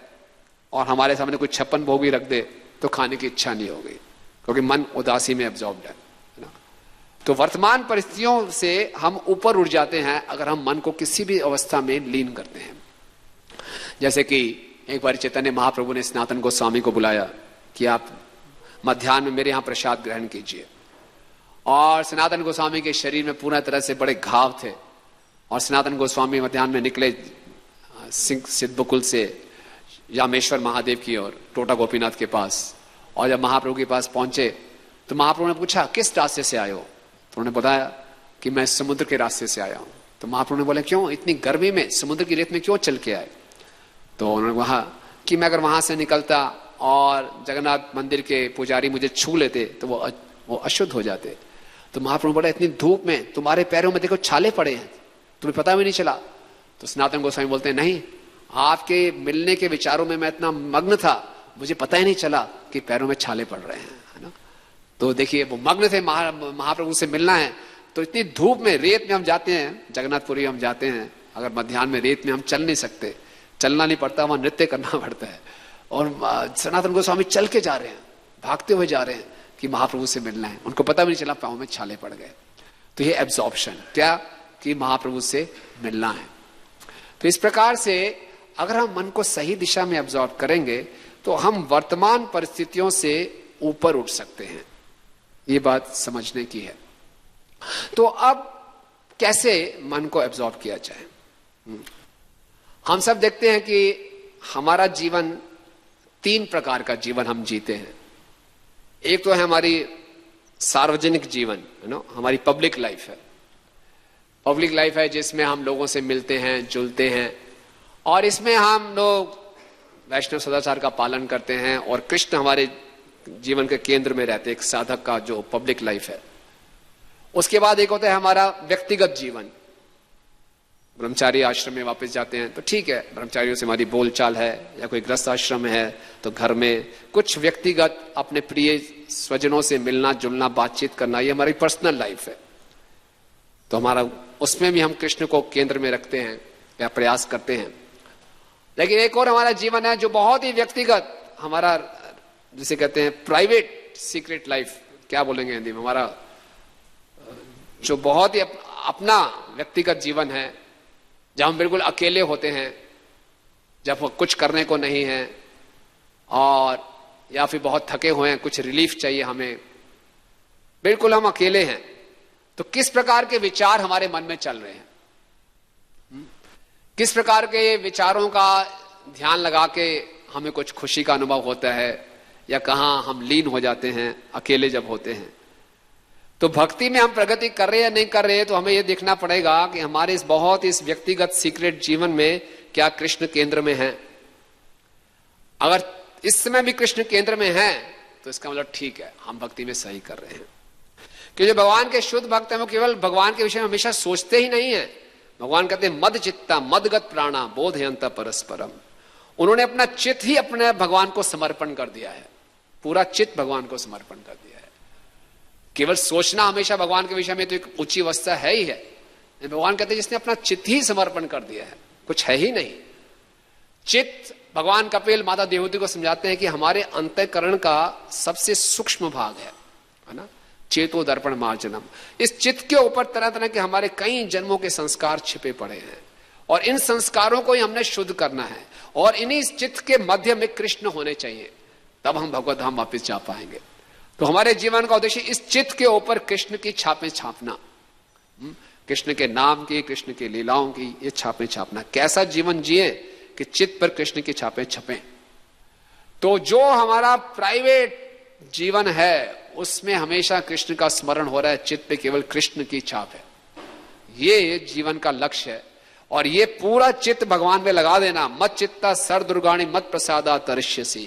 और हमारे सामने कोई 56 भोग भी रख दे तो खाने की इच्छा नहीं होगी, क्योंकि मन उदासी में एब्जॉर्ब्ड है ना। तो वर्तमान परिस्थितियों से हम ऊपर उठ जाते हैं अगर हम मन को किसी भी अवस्था में लीन करते हैं। जैसे कि एक बार चैतन्य महाप्रभु ने सनातन गोस्वामी को बुलाया कि आप मध्याह्न में मेरे यहां प्रसाद ग्रहण कीजिए। और सनातन गोस्वामी के शरीर में पूर्ण तरह से बड़े घाव थे और सनातन गोस्वामी मध्याह्न में निकले सिद्धबकुल से यामेश्वर महादेव की ओर, टोटा गोपीनाथ के पास। और जब महाप्रभु के पास पहुंचे तो महाप्रभु ने पूछा किस रास्ते से आए हो? तो उन्होंने बताया कि मैं समुद्र के रास्ते से आया हूं। तो महाप्रभु ने बोले क्यों, इतनी गर्मी में समुद्र की रेत में क्यों चल के आए? तो उन्होंने कहा कि मैं अगर वहां से निकलता और जगन्नाथ मंदिर के पुजारी मुझे छू लेते तो वो अशुद्ध हो जाते। तो महाप्रभु बोला इतनी धूप में तुम्हारे पैरों में देखो छाले पड़े हैं, तुम्हें पता भी नहीं चला? तो सनातन गोस्वामी बोलते हैं नहीं, आपके मिलने के विचारों में मैं इतना मग्न था, मुझे पता ही नहीं चला कि पैरों में छाले पड़ रहे हैं, है ना। तो देखिए वो मग्न थे, महाप्रभु से मिलना है तो इतनी धूप में रेत में हम जाते हैं, जगन्नाथपुरी हम जाते हैं, अगर मध्याह्न में रेत में हम चल नहीं सकते, चलना नहीं पड़ता, वहां नृत्य करना पड़ता है। और सनातन गोस्वामी चल के जा रहे हैं, भागते हुए जा रहे हैं कि महाप्रभु से मिलना है, उनको पता भी नहीं चला पांव में छाले पड़ गए। तो ये एब्जॉर्प्शन क्या कि महाप्रभु से मिलना है। तो इस प्रकार से अगर हम मन को सही दिशा में एब्जॉर्ब करेंगे तो हम वर्तमान परिस्थितियों से ऊपर उठ सकते हैं। ये बात समझने की है। तो अब कैसे मन को एब्जॉर्ब किया जाए? हम सब देखते हैं कि हमारा जीवन 3 प्रकार का जीवन हम जीते हैं। एक तो है हमारी सार्वजनिक जीवन, है ना, हमारी पब्लिक लाइफ है। पब्लिक लाइफ है जिसमें हम लोगों से मिलते हैं, जुलते हैं और इसमें हम लोग वैष्णव सदाचार का पालन करते हैं और कृष्ण हमारे जीवन के केंद्र में रहते हैं, एक साधक का जो पब्लिक लाइफ है। उसके बाद एक होता है हमारा व्यक्तिगत जीवन। ब्रह्मचारी आश्रम में वापस जाते हैं तो ठीक है, ब्रह्मचारियों से हमारी बोलचाल है, या कोई गृहस्थ आश्रम है तो घर में कुछ व्यक्तिगत अपने प्रिय स्वजनों से मिलना जुलना, बातचीत करना, ये हमारी पर्सनल लाइफ है। तो हमारा उसमें भी हम कृष्ण को केंद्र में रखते हैं या प्रयास करते हैं। लेकिन एक और हमारा जीवन है जो बहुत ही व्यक्तिगत, हमारा जिसे कहते हैं प्राइवेट सीक्रेट लाइफ, क्या बोलेंगे हिंदी में, हमारा जो बहुत ही अपना व्यक्तिगत जीवन है, जब हम बिल्कुल अकेले होते हैं, जब कुछ करने को नहीं है और या फिर बहुत थके हुए हैं, कुछ रिलीफ चाहिए हमें, बिल्कुल हम अकेले हैं। तो किस प्रकार के विचार हमारे मन में चल रहे हैं, किस प्रकार के विचारों का ध्यान लगा के हमें कुछ खुशी का अनुभव होता है या कहां हम लीन हो जाते हैं अकेले जब होते हैं। तो भक्ति में हम प्रगति कर रहे हैं या नहीं कर रहे हैं, तो हमें यह देखना पड़ेगा कि हमारे इस व्यक्तिगत सीक्रेट जीवन में क्या कृष्ण केंद्र में है। अगर इस समय भी कृष्ण केंद्र में है तो इसका मतलब ठीक है, हम भक्ति में सही कर रहे हैं। क्योंकि भगवान के शुद्ध भक्त हैं वो केवल भगवान के विषय में हमेशा सोचते ही नहीं है। भगवान कहते हैं मद चित्ता मदगत प्राणा बोधयंत परस्परम। उन्होंने अपना चित्त ही अपने भगवान को समर्पण कर दिया है, पूरा चित्त भगवान को समर्पण कर दिया है। केवल सोचना हमेशा भगवान के विषय में तो एक ऊंची अवस्था है ही है। भगवान कहते हैं जिसने अपना चित्त ही समर्पण कर दिया है, कुछ है ही नहीं। चित्त, भगवान कपिल माता देवहूति को समझाते हैं कि हमारे अंतःकरण का सबसे सूक्ष्म भाग है ना, चेतो दर्पण मार्जनम। इस चित्त के ऊपर तरह तरह के हमारे कई जन्मों के संस्कार छिपे पड़े हैं और इन संस्कारों को ही हमने शुद्ध करना है और इन्हीं चित्त के मध्य में कृष्ण होने चाहिए, तब हम भगवत धाम वापिस जा पाएंगे। तो हमारे जीवन का उद्देश्य इस चित्त के ऊपर कृष्ण की छापें छापना, कृष्ण के नाम की, कृष्ण की लीलाओं की ये छापें छापना। कैसा जीवन जिए कि चित्त पर कृष्ण की छापें छपें। तो जो हमारा प्राइवेट जीवन है उसमें हमेशा कृष्ण का स्मरण हो रहा है, चित्त पे केवल कृष्ण की छाप है, ये जीवन का लक्ष्य है। और ये पूरा चित्त भगवान में लगा देना, मत चित्ता सर दुर्गाणी मत प्रसादा तरिष्यसि।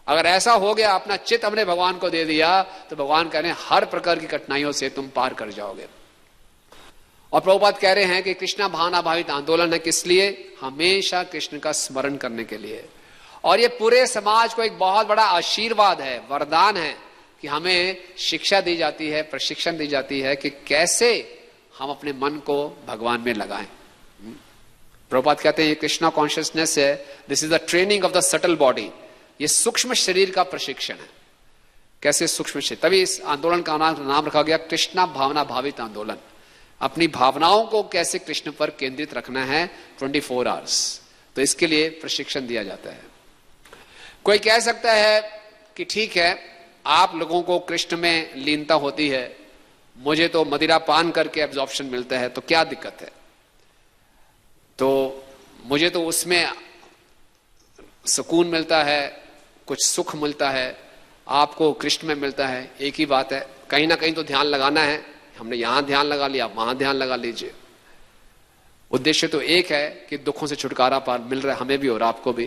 अगर ऐसा हो गया, अपना चित्त हमने भगवान को दे दिया, तो भगवान कह रहे हैं हर प्रकार की कठिनाइयों से तुम पार कर जाओगे। और प्रभुपाद कह रहे हैं कि कृष्णा भावना भावित आंदोलन है, किस लिए? हमेशा कृष्ण का स्मरण करने के लिए। और ये पूरे समाज को एक बहुत बड़ा आशीर्वाद है, वरदान है कि हमें शिक्षा दी जाती है, प्रशिक्षण दी जाती है कि कैसे हम अपने मन को भगवान में लगाएं। प्रभुपाद कहते हैं ये कृष्णा कॉन्शियसनेस है, this is the training of the subtle body. ये सूक्ष्म शरीर का प्रशिक्षण है। कैसे सूक्ष्म शरीर? तभी इस आंदोलन का नाम रखा गया कृष्णा भावना भावित आंदोलन। अपनी भावनाओं को कैसे कृष्ण पर केंद्रित रखना है 24 आवर्स, तो इसके लिए प्रशिक्षण दिया जाता है। कोई कह सकता है कि ठीक है, आप लोगों को कृष्ण में लीनता होती है, मुझे तो मदिरा पान करके एब्जॉर्प्शन मिलता है, तो क्या दिक्कत है? तो मुझे तो उसमें सुकून मिलता है, कुछ सुख मिलता है, आपको कृष्ण में मिलता है, एक ही बात है। कहीं ना कहीं तो ध्यान लगाना है, हमने यहां ध्यान लगा लिया, वहां ध्यान लगा लीजिए। उद्देश्य तो एक है कि दुखों से छुटकारा पार मिल रहा है हमें भी और आपको भी।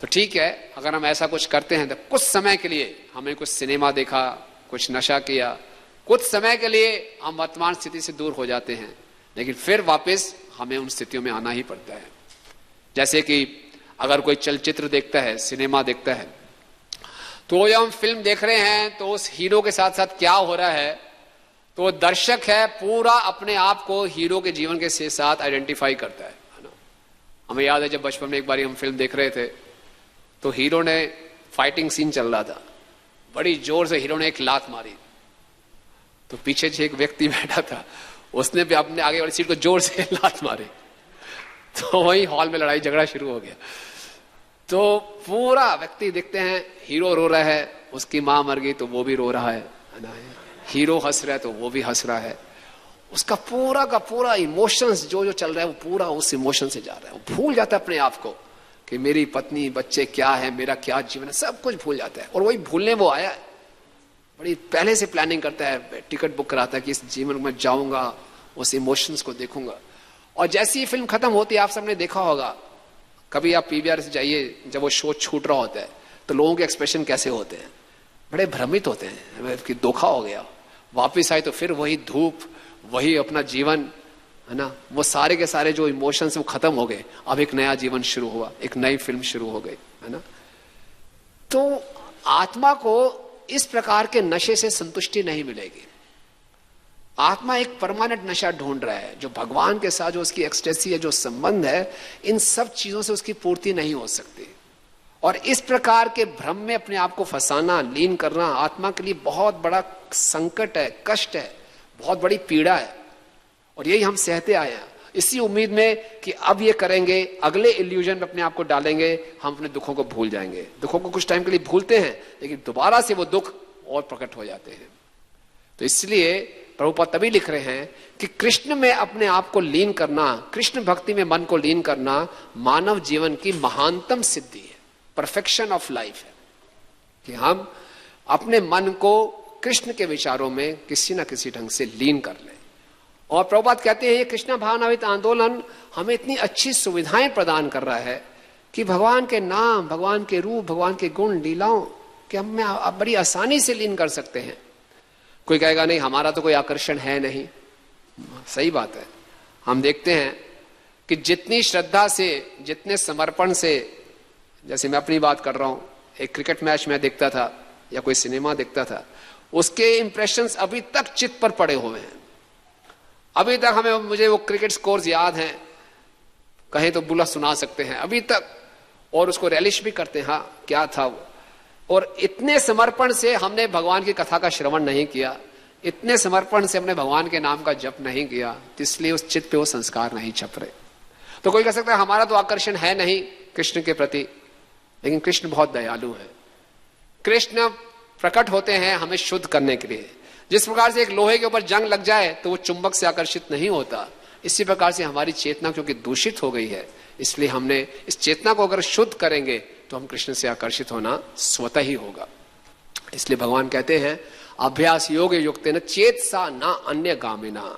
तो ठीक है, अगर हम ऐसा कुछ करते हैं तो कुछ समय के लिए हमें कुछ सिनेमा देखा, कुछ नशा किया, कुछ समय के लिए हम वर्तमान स्थिति से दूर हो जाते हैं, लेकिन फिर वापस हमें उन स्थितियों में आना ही पड़ता है। जैसे कि अगर कोई चलचित्र देखता है, सिनेमा देखता है, तो जब हम फिल्म देख रहे हैं तो उस हीरो के साथ साथ क्या हो रहा है, तो दर्शक है पूरा अपने आप को हीरो के जीवन के साथ आइडेंटिफाई करता है ना। हमें याद है जब बचपन में एक बार हम फिल्म देख रहे थे तो हीरो ने फाइटिंग सीन चल रहा था, बड़ी जोर से हीरो ने एक लात मारी, तो पीछे से एक व्यक्ति बैठा था, उसने भी अपने आगे वाली सीट को जोर से लात मारी, तो वही हॉल में लड़ाई झगड़ा शुरू हो गया। तो पूरा व्यक्ति देखते हैं हीरो रो रहा है, उसकी मां मर गई तो वो भी रो रहा है ना, हीरो हंस रहा है तो वो भी हंस रहा है। उसका पूरा का पूरा इमोशंस जो जो चल रहा है वो पूरा उस इमोशन से जा रहा है। वो भूल जाता है अपने आप को कि मेरी पत्नी बच्चे क्या है, मेरा क्या जीवन है, सब कुछ भूल जाता है। और वही भूलने वो आया है, बड़ी पहले से प्लानिंग करता है, टिकट बुक कराता है कि इस जीवन में जाऊंगा, उस इमोशंस को देखूंगा। और जैसी ही फिल्म खत्म होती है, आप सबने देखा होगा, कभी आप पीवीआर से जाइए, जब वो शो छूट रहा होता है तो लोगों के एक्सप्रेशन कैसे होते हैं, बड़े भ्रमित होते हैं कि धोखा हो गया। वापिस आए तो फिर वही धूप, वही अपना जीवन है ना, वो सारे के सारे जो इमोशंस वो खत्म हो गए, अब एक नया जीवन शुरू हुआ, एक नई फिल्म शुरू हो गई है ना। तो आत्मा को इस प्रकार के नशे से संतुष्टि नहीं मिलेगी। आत्मा एक परमानेंट नशा ढूंढ रहा है, जो भगवान के साथ जो उसकी एक्सटेसी है, जो संबंध है, इन सब चीजों से उसकी पूर्ति नहीं हो सकती। और इस प्रकार के भ्रम में अपने आप को फंसाना, लीन करना आत्मा के लिए बहुत बड़ा संकट है, कष्ट है, बहुत बड़ी पीड़ा है। और यही हम सहते आए हैं, इसी उम्मीद में कि अब ये करेंगे, अगले इल्यूजन में अपने आप को डालेंगे, हम अपने दुखों को भूल जाएंगे। दुखों को कुछ टाइम के लिए भूलते हैं, लेकिन दोबारा से वो दुख और प्रकट हो जाते हैं। तो इसलिए प्रभुपाद तभी लिख रहे हैं कि कृष्ण में अपने आप को लीन करना, कृष्ण भक्ति में मन को लीन करना मानव जीवन की महानतम सिद्धि है, परफेक्शन ऑफ लाइफ है। कि हम अपने मन को कृष्ण के विचारों में किसी न किसी ढंग से लीन कर लें। और प्रभुपाद कहते हैं ये कृष्ण भावनावित आंदोलन हमें इतनी अच्छी सुविधाएं प्रदान कर रहा है कि भगवान के नाम, भगवान के रूप, भगवान के गुण, लीलाओं कि हम में बड़ी आसानी से लीन कर सकते हैं। कोई कहेगा नहीं हमारा तो कोई आकर्षण है नहीं, सही बात है। हम देखते हैं कि जितनी श्रद्धा से, जितने समर्पण से, जैसे मैं अपनी बात कर रहा हूं, एक क्रिकेट मैच में देखता था या कोई सिनेमा देखता था, उसके इंप्रेशंस अभी तक चित्त पर पड़े हुए हैं। अभी तक मुझे वो क्रिकेट स्कोर्स याद हैं, कहें तो बुला सुना सकते हैं अभी तक, और उसको रेलिश भी करते हैं, हाँ क्या था वो। और इतने समर्पण से हमने भगवान की कथा का श्रवण नहीं किया, इतने समर्पण से हमने भगवान के नाम का जप नहीं किया, इसलिए उस चित्त पे वो संस्कार नहीं छप रहे। तो कोई कह सकता है हमारा तो आकर्षण है नहीं कृष्ण के प्रति, लेकिन कृष्ण बहुत दयालु है। कृष्ण प्रकट होते हैं हमें शुद्ध करने के लिए। जिस प्रकार से एक लोहे के ऊपर जंग लग जाए तो वो चुंबक से आकर्षित नहीं होता, इसी प्रकार से हमारी चेतना क्योंकि दूषित हो गई है, इसलिए हमने इस चेतना को अगर शुद्ध करेंगे तो हम कृष्ण से आकर्षित होना स्वतः ही होगा। इसलिए भगवान कहते हैं अभ्यास योग युक्त न चेतसा ना अन्य गामिना,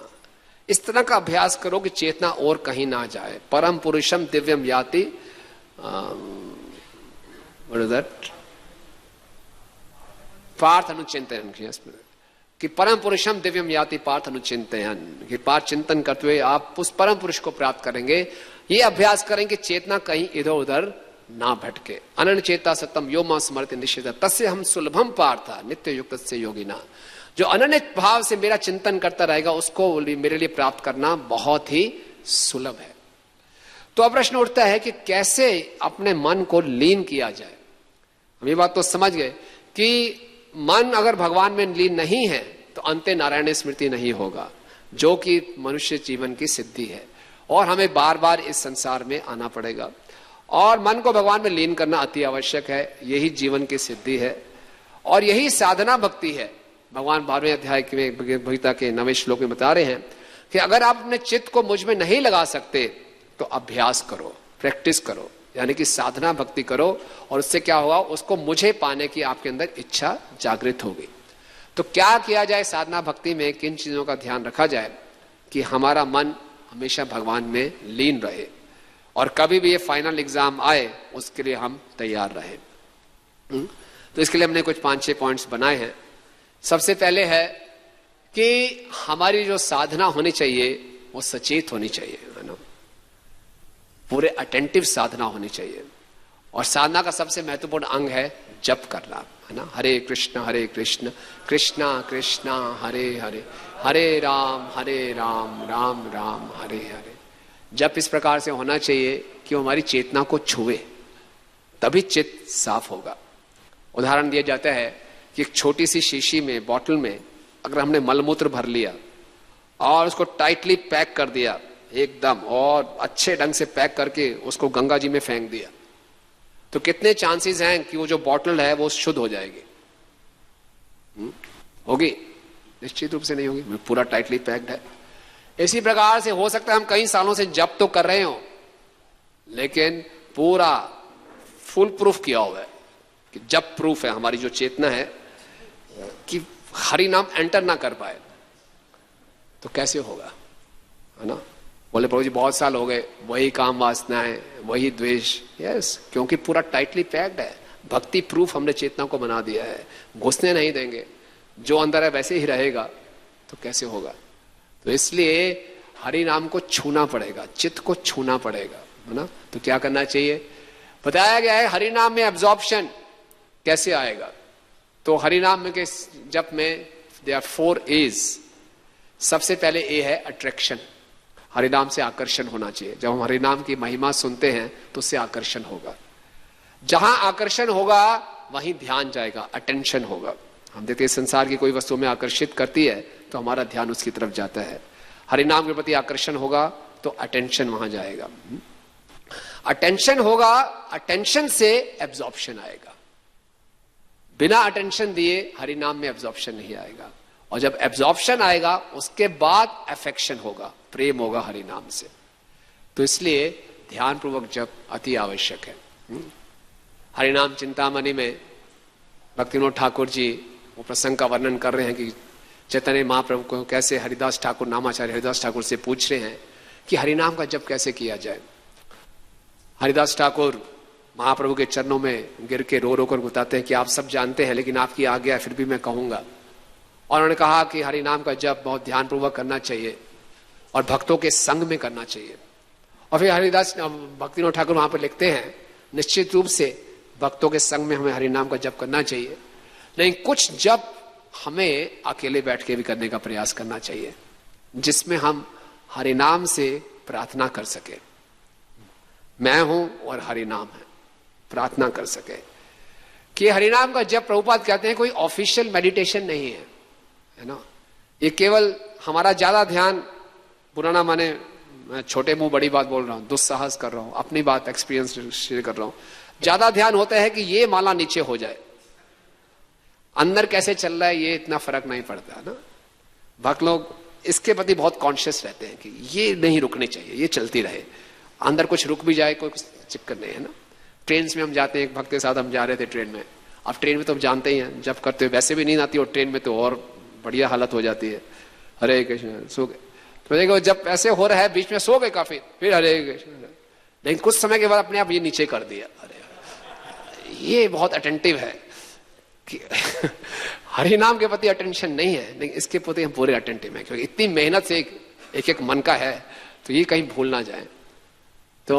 इस तरह का अभ्यास करो कि चेतना और कहीं ना जाए। परम पुरुषम दिव्यम याति, पार्थ अनुचिंतन, कि परम पुरुषम दिव्यम याति पार्थ अनुचिंतन, कि पार्थ चिंतन करते हुए आप उस परम पुरुष को प्राप्त करेंगे। ये अभ्यास करेंगे चेतना कहीं इधर उधर ना भटके। अनन्य चेता सतम यो मां स्मृति निश्चित तस्य हम सुलभम पार्थ नित्य युक्त से योगिना, जो अनन्य भाव से मेरा चिंतन करता रहेगा उसको मेरे लिए प्राप्त करना बहुत ही सुलभ है। तो अब प्रश्न उठता है कि कैसे अपने मन को लीन किया जाए। हम ये बात तो समझ गए कि मन अगर भगवान में लीन नहीं है तो अंते नारायण स्मृति नहीं होगा, जो कि मनुष्य जीवन की सिद्धि है, और हमें बार बार इस संसार में आना पड़ेगा। और मन को भगवान में लीन करना अति आवश्यक है, यही जीवन की सिद्धि है और यही साधना भक्ति है। भगवान 12वें अध्याय के भगवद्गीता के 9वें श्लोक में बता रहे हैं कि अगर आप अपने चित्त को मुझ में नहीं लगा सकते तो अभ्यास करो, प्रैक्टिस करो, यानी कि साधना भक्ति करो, और उससे क्या होगा, उसको मुझे पाने की आपके अंदर इच्छा जागृत होगी। तो क्या किया जाए साधना भक्ति में, किन चीजों का ध्यान रखा जाए कि हमारा मन हमेशा भगवान में लीन रहे और कभी भी ये फाइनल एग्जाम आए उसके लिए हम तैयार रहे। तो इसके लिए हमने कुछ 5-6 पॉइंट्स बनाए हैं। सबसे पहले है कि हमारी जो साधना होनी चाहिए वो सचेत होनी चाहिए, है ना, पूरे अटेंटिव साधना होनी चाहिए। और साधना का सबसे महत्वपूर्ण अंग है जप करना, है ना, हरे कृष्ण कृष्ण कृष्ण हरे हरे, हरे राम राम राम हरे हरे। जप इस प्रकार से होना चाहिए कि वो हमारी चेतना को छुए, तभी चित्त साफ होगा। उदाहरण दिया जाता है कि एक छोटी सी शीशी में, बॉटल में अगर हमने मलमूत्र भर लिया और उसको टाइटली पैक कर दिया एकदम, और अच्छे ढंग से पैक करके उसको गंगा जी में फेंक दिया, तो कितने चांसेस हैं कि वो जो बॉटल है वो शुद्ध हो जाएगी? होगी? निश्चित रूप से नहीं होगी, पूरा टाइटली पैक्ड है। इसी प्रकार से हो सकता है हम कई सालों से जप तो कर रहे हो, लेकिन पूरा फुल प्रूफ किया हुआ है कि जप प्रूफ है, हमारी जो चेतना है कि हरि नाम एंटर ना कर पाए, तो कैसे होगा, है ना। बोले प्रभु जी बहुत साल हो गए, वही काम वासना है, वही द्वेष। यस, क्योंकि पूरा टाइटली पैक्ड है, भक्ति प्रूफ हमने चेतना को बना दिया है, घुसने नहीं देंगे, जो अंदर है वैसे ही रहेगा, तो कैसे होगा। तो इसलिए हरि नाम को छूना पड़ेगा, चित्त को छूना पड़ेगा, है ना। तो क्या करना चाहिए, बताया गया है हरि नाम में एब्जॉर्प्शन कैसे आएगा। तो हरि नाम के जप में दे आर 4 A's। सबसे पहले ए है अट्रैक्शन, हरिनाम से आकर्षण होना चाहिए। जब हम हरिनाम की महिमा सुनते हैं तो उससे आकर्षण होगा, जहां आकर्षण होगा वहीं ध्यान जाएगा, अटेंशन होगा। हम देखते हैं संसार की कोई वस्तु में आकर्षित करती है तो हमारा ध्यान उसकी तरफ जाता है। हरिनाम के प्रति आकर्षण होगा तो अटेंशन वहां जाएगा, अटेंशन होगा, अटेंशन से एब्जॉर्प्शन आएगा। बिना अटेंशन दिए हरिनाम में एब्जॉर्प्शन नहीं आएगा, और जब एब्जॉर्प्शन आएगा उसके बाद अफेक्शन होगा, प्रेम होगा हरिनाम से। तो इसलिए ध्यान पूर्वक जप अति आवश्यक है। हरिनाम चिंतामणि में भक्तिविनोद ठाकुर जी वो प्रसंग का वर्णन कर रहे हैं कि चैतन्य महाप्रभु को कैसे हरिदास ठाकुर, नामाचार्य हरिदास ठाकुर से पूछ रहे हैं कि हरिनाम का जप कैसे किया जाए। हरिदास ठाकुर महाप्रभु के चरणों में गिर के रो रो कर बताते हैं कि आप सब जानते हैं, लेकिन आपकी आज्ञा है फिर भी मैं कहूंगा। और उन्होंने कहा कि हरिनाम का जप बहुत ध्यानपूर्वक करना चाहिए और भक्तों के संग में करना चाहिए। और फिर हरिदास भक्तिनाथ ठाकुर वहां पर लिखते हैं, निश्चित रूप से भक्तों के संग में हमें हरिनाम का जप करना चाहिए, लेकिन कुछ जप हमें अकेले बैठ के भी करने का प्रयास करना चाहिए, जिसमें हम हरिनाम से प्रार्थना कर सके। मैं हूं और हरिनाम है, प्रार्थना कर सके। कि हरिनाम का जप प्रभुपाद कहते हैं कोई ऑफिशियल मेडिटेशन नहीं है ना। ये केवल हमारा ज्यादा ध्यान, पुराना माने मैं छोटे मुंह बड़ी बात बोल रहा हूं, दुस्साहस कर रहा हूं, अपनी बात एक्सपीरियंस शेयर कर रहा हूं। ज्यादा ध्यान होता है कि ये माला नीचे हो जाए, अंदर कैसे चल रहा है ये इतना फर्क नहीं पड़ता ना। भक्त लोग इसके प्रति बहुत कॉन्शियस रहते हैं कि ये नहीं रुकनी चाहिए, ये चलती रहे, अंदर कुछ रुक भी जाए कोई चक्कर नहीं है ना। ट्रेन में हम जाते हैं, एक भक्त के साथ हम जा रहे थे ट्रेन में। अब ट्रेन में तो हम जानते ही हैं, जब करते हो वैसे भी नींद आती है और ट्रेन में तो और बढ़िया हालत हो जाती है। हरे कृष्ण, सो गए। तो देखो जब ऐसे हो रहा है बीच में सो गए काफी, फिर हरे कृष्ण, लेकिन कुछ समय के बाद अपने आप ये नीचे कर दिया। अरे ये बहुत अटेंटिव है कि हरिनाम के प्रति अटेंशन नहीं है, लेकिन इसके प्रति हम पूरे अटेंटिव हैं, क्योंकि इतनी मेहनत से एक मन का है, तो ये कहीं भूल ना जाए। तो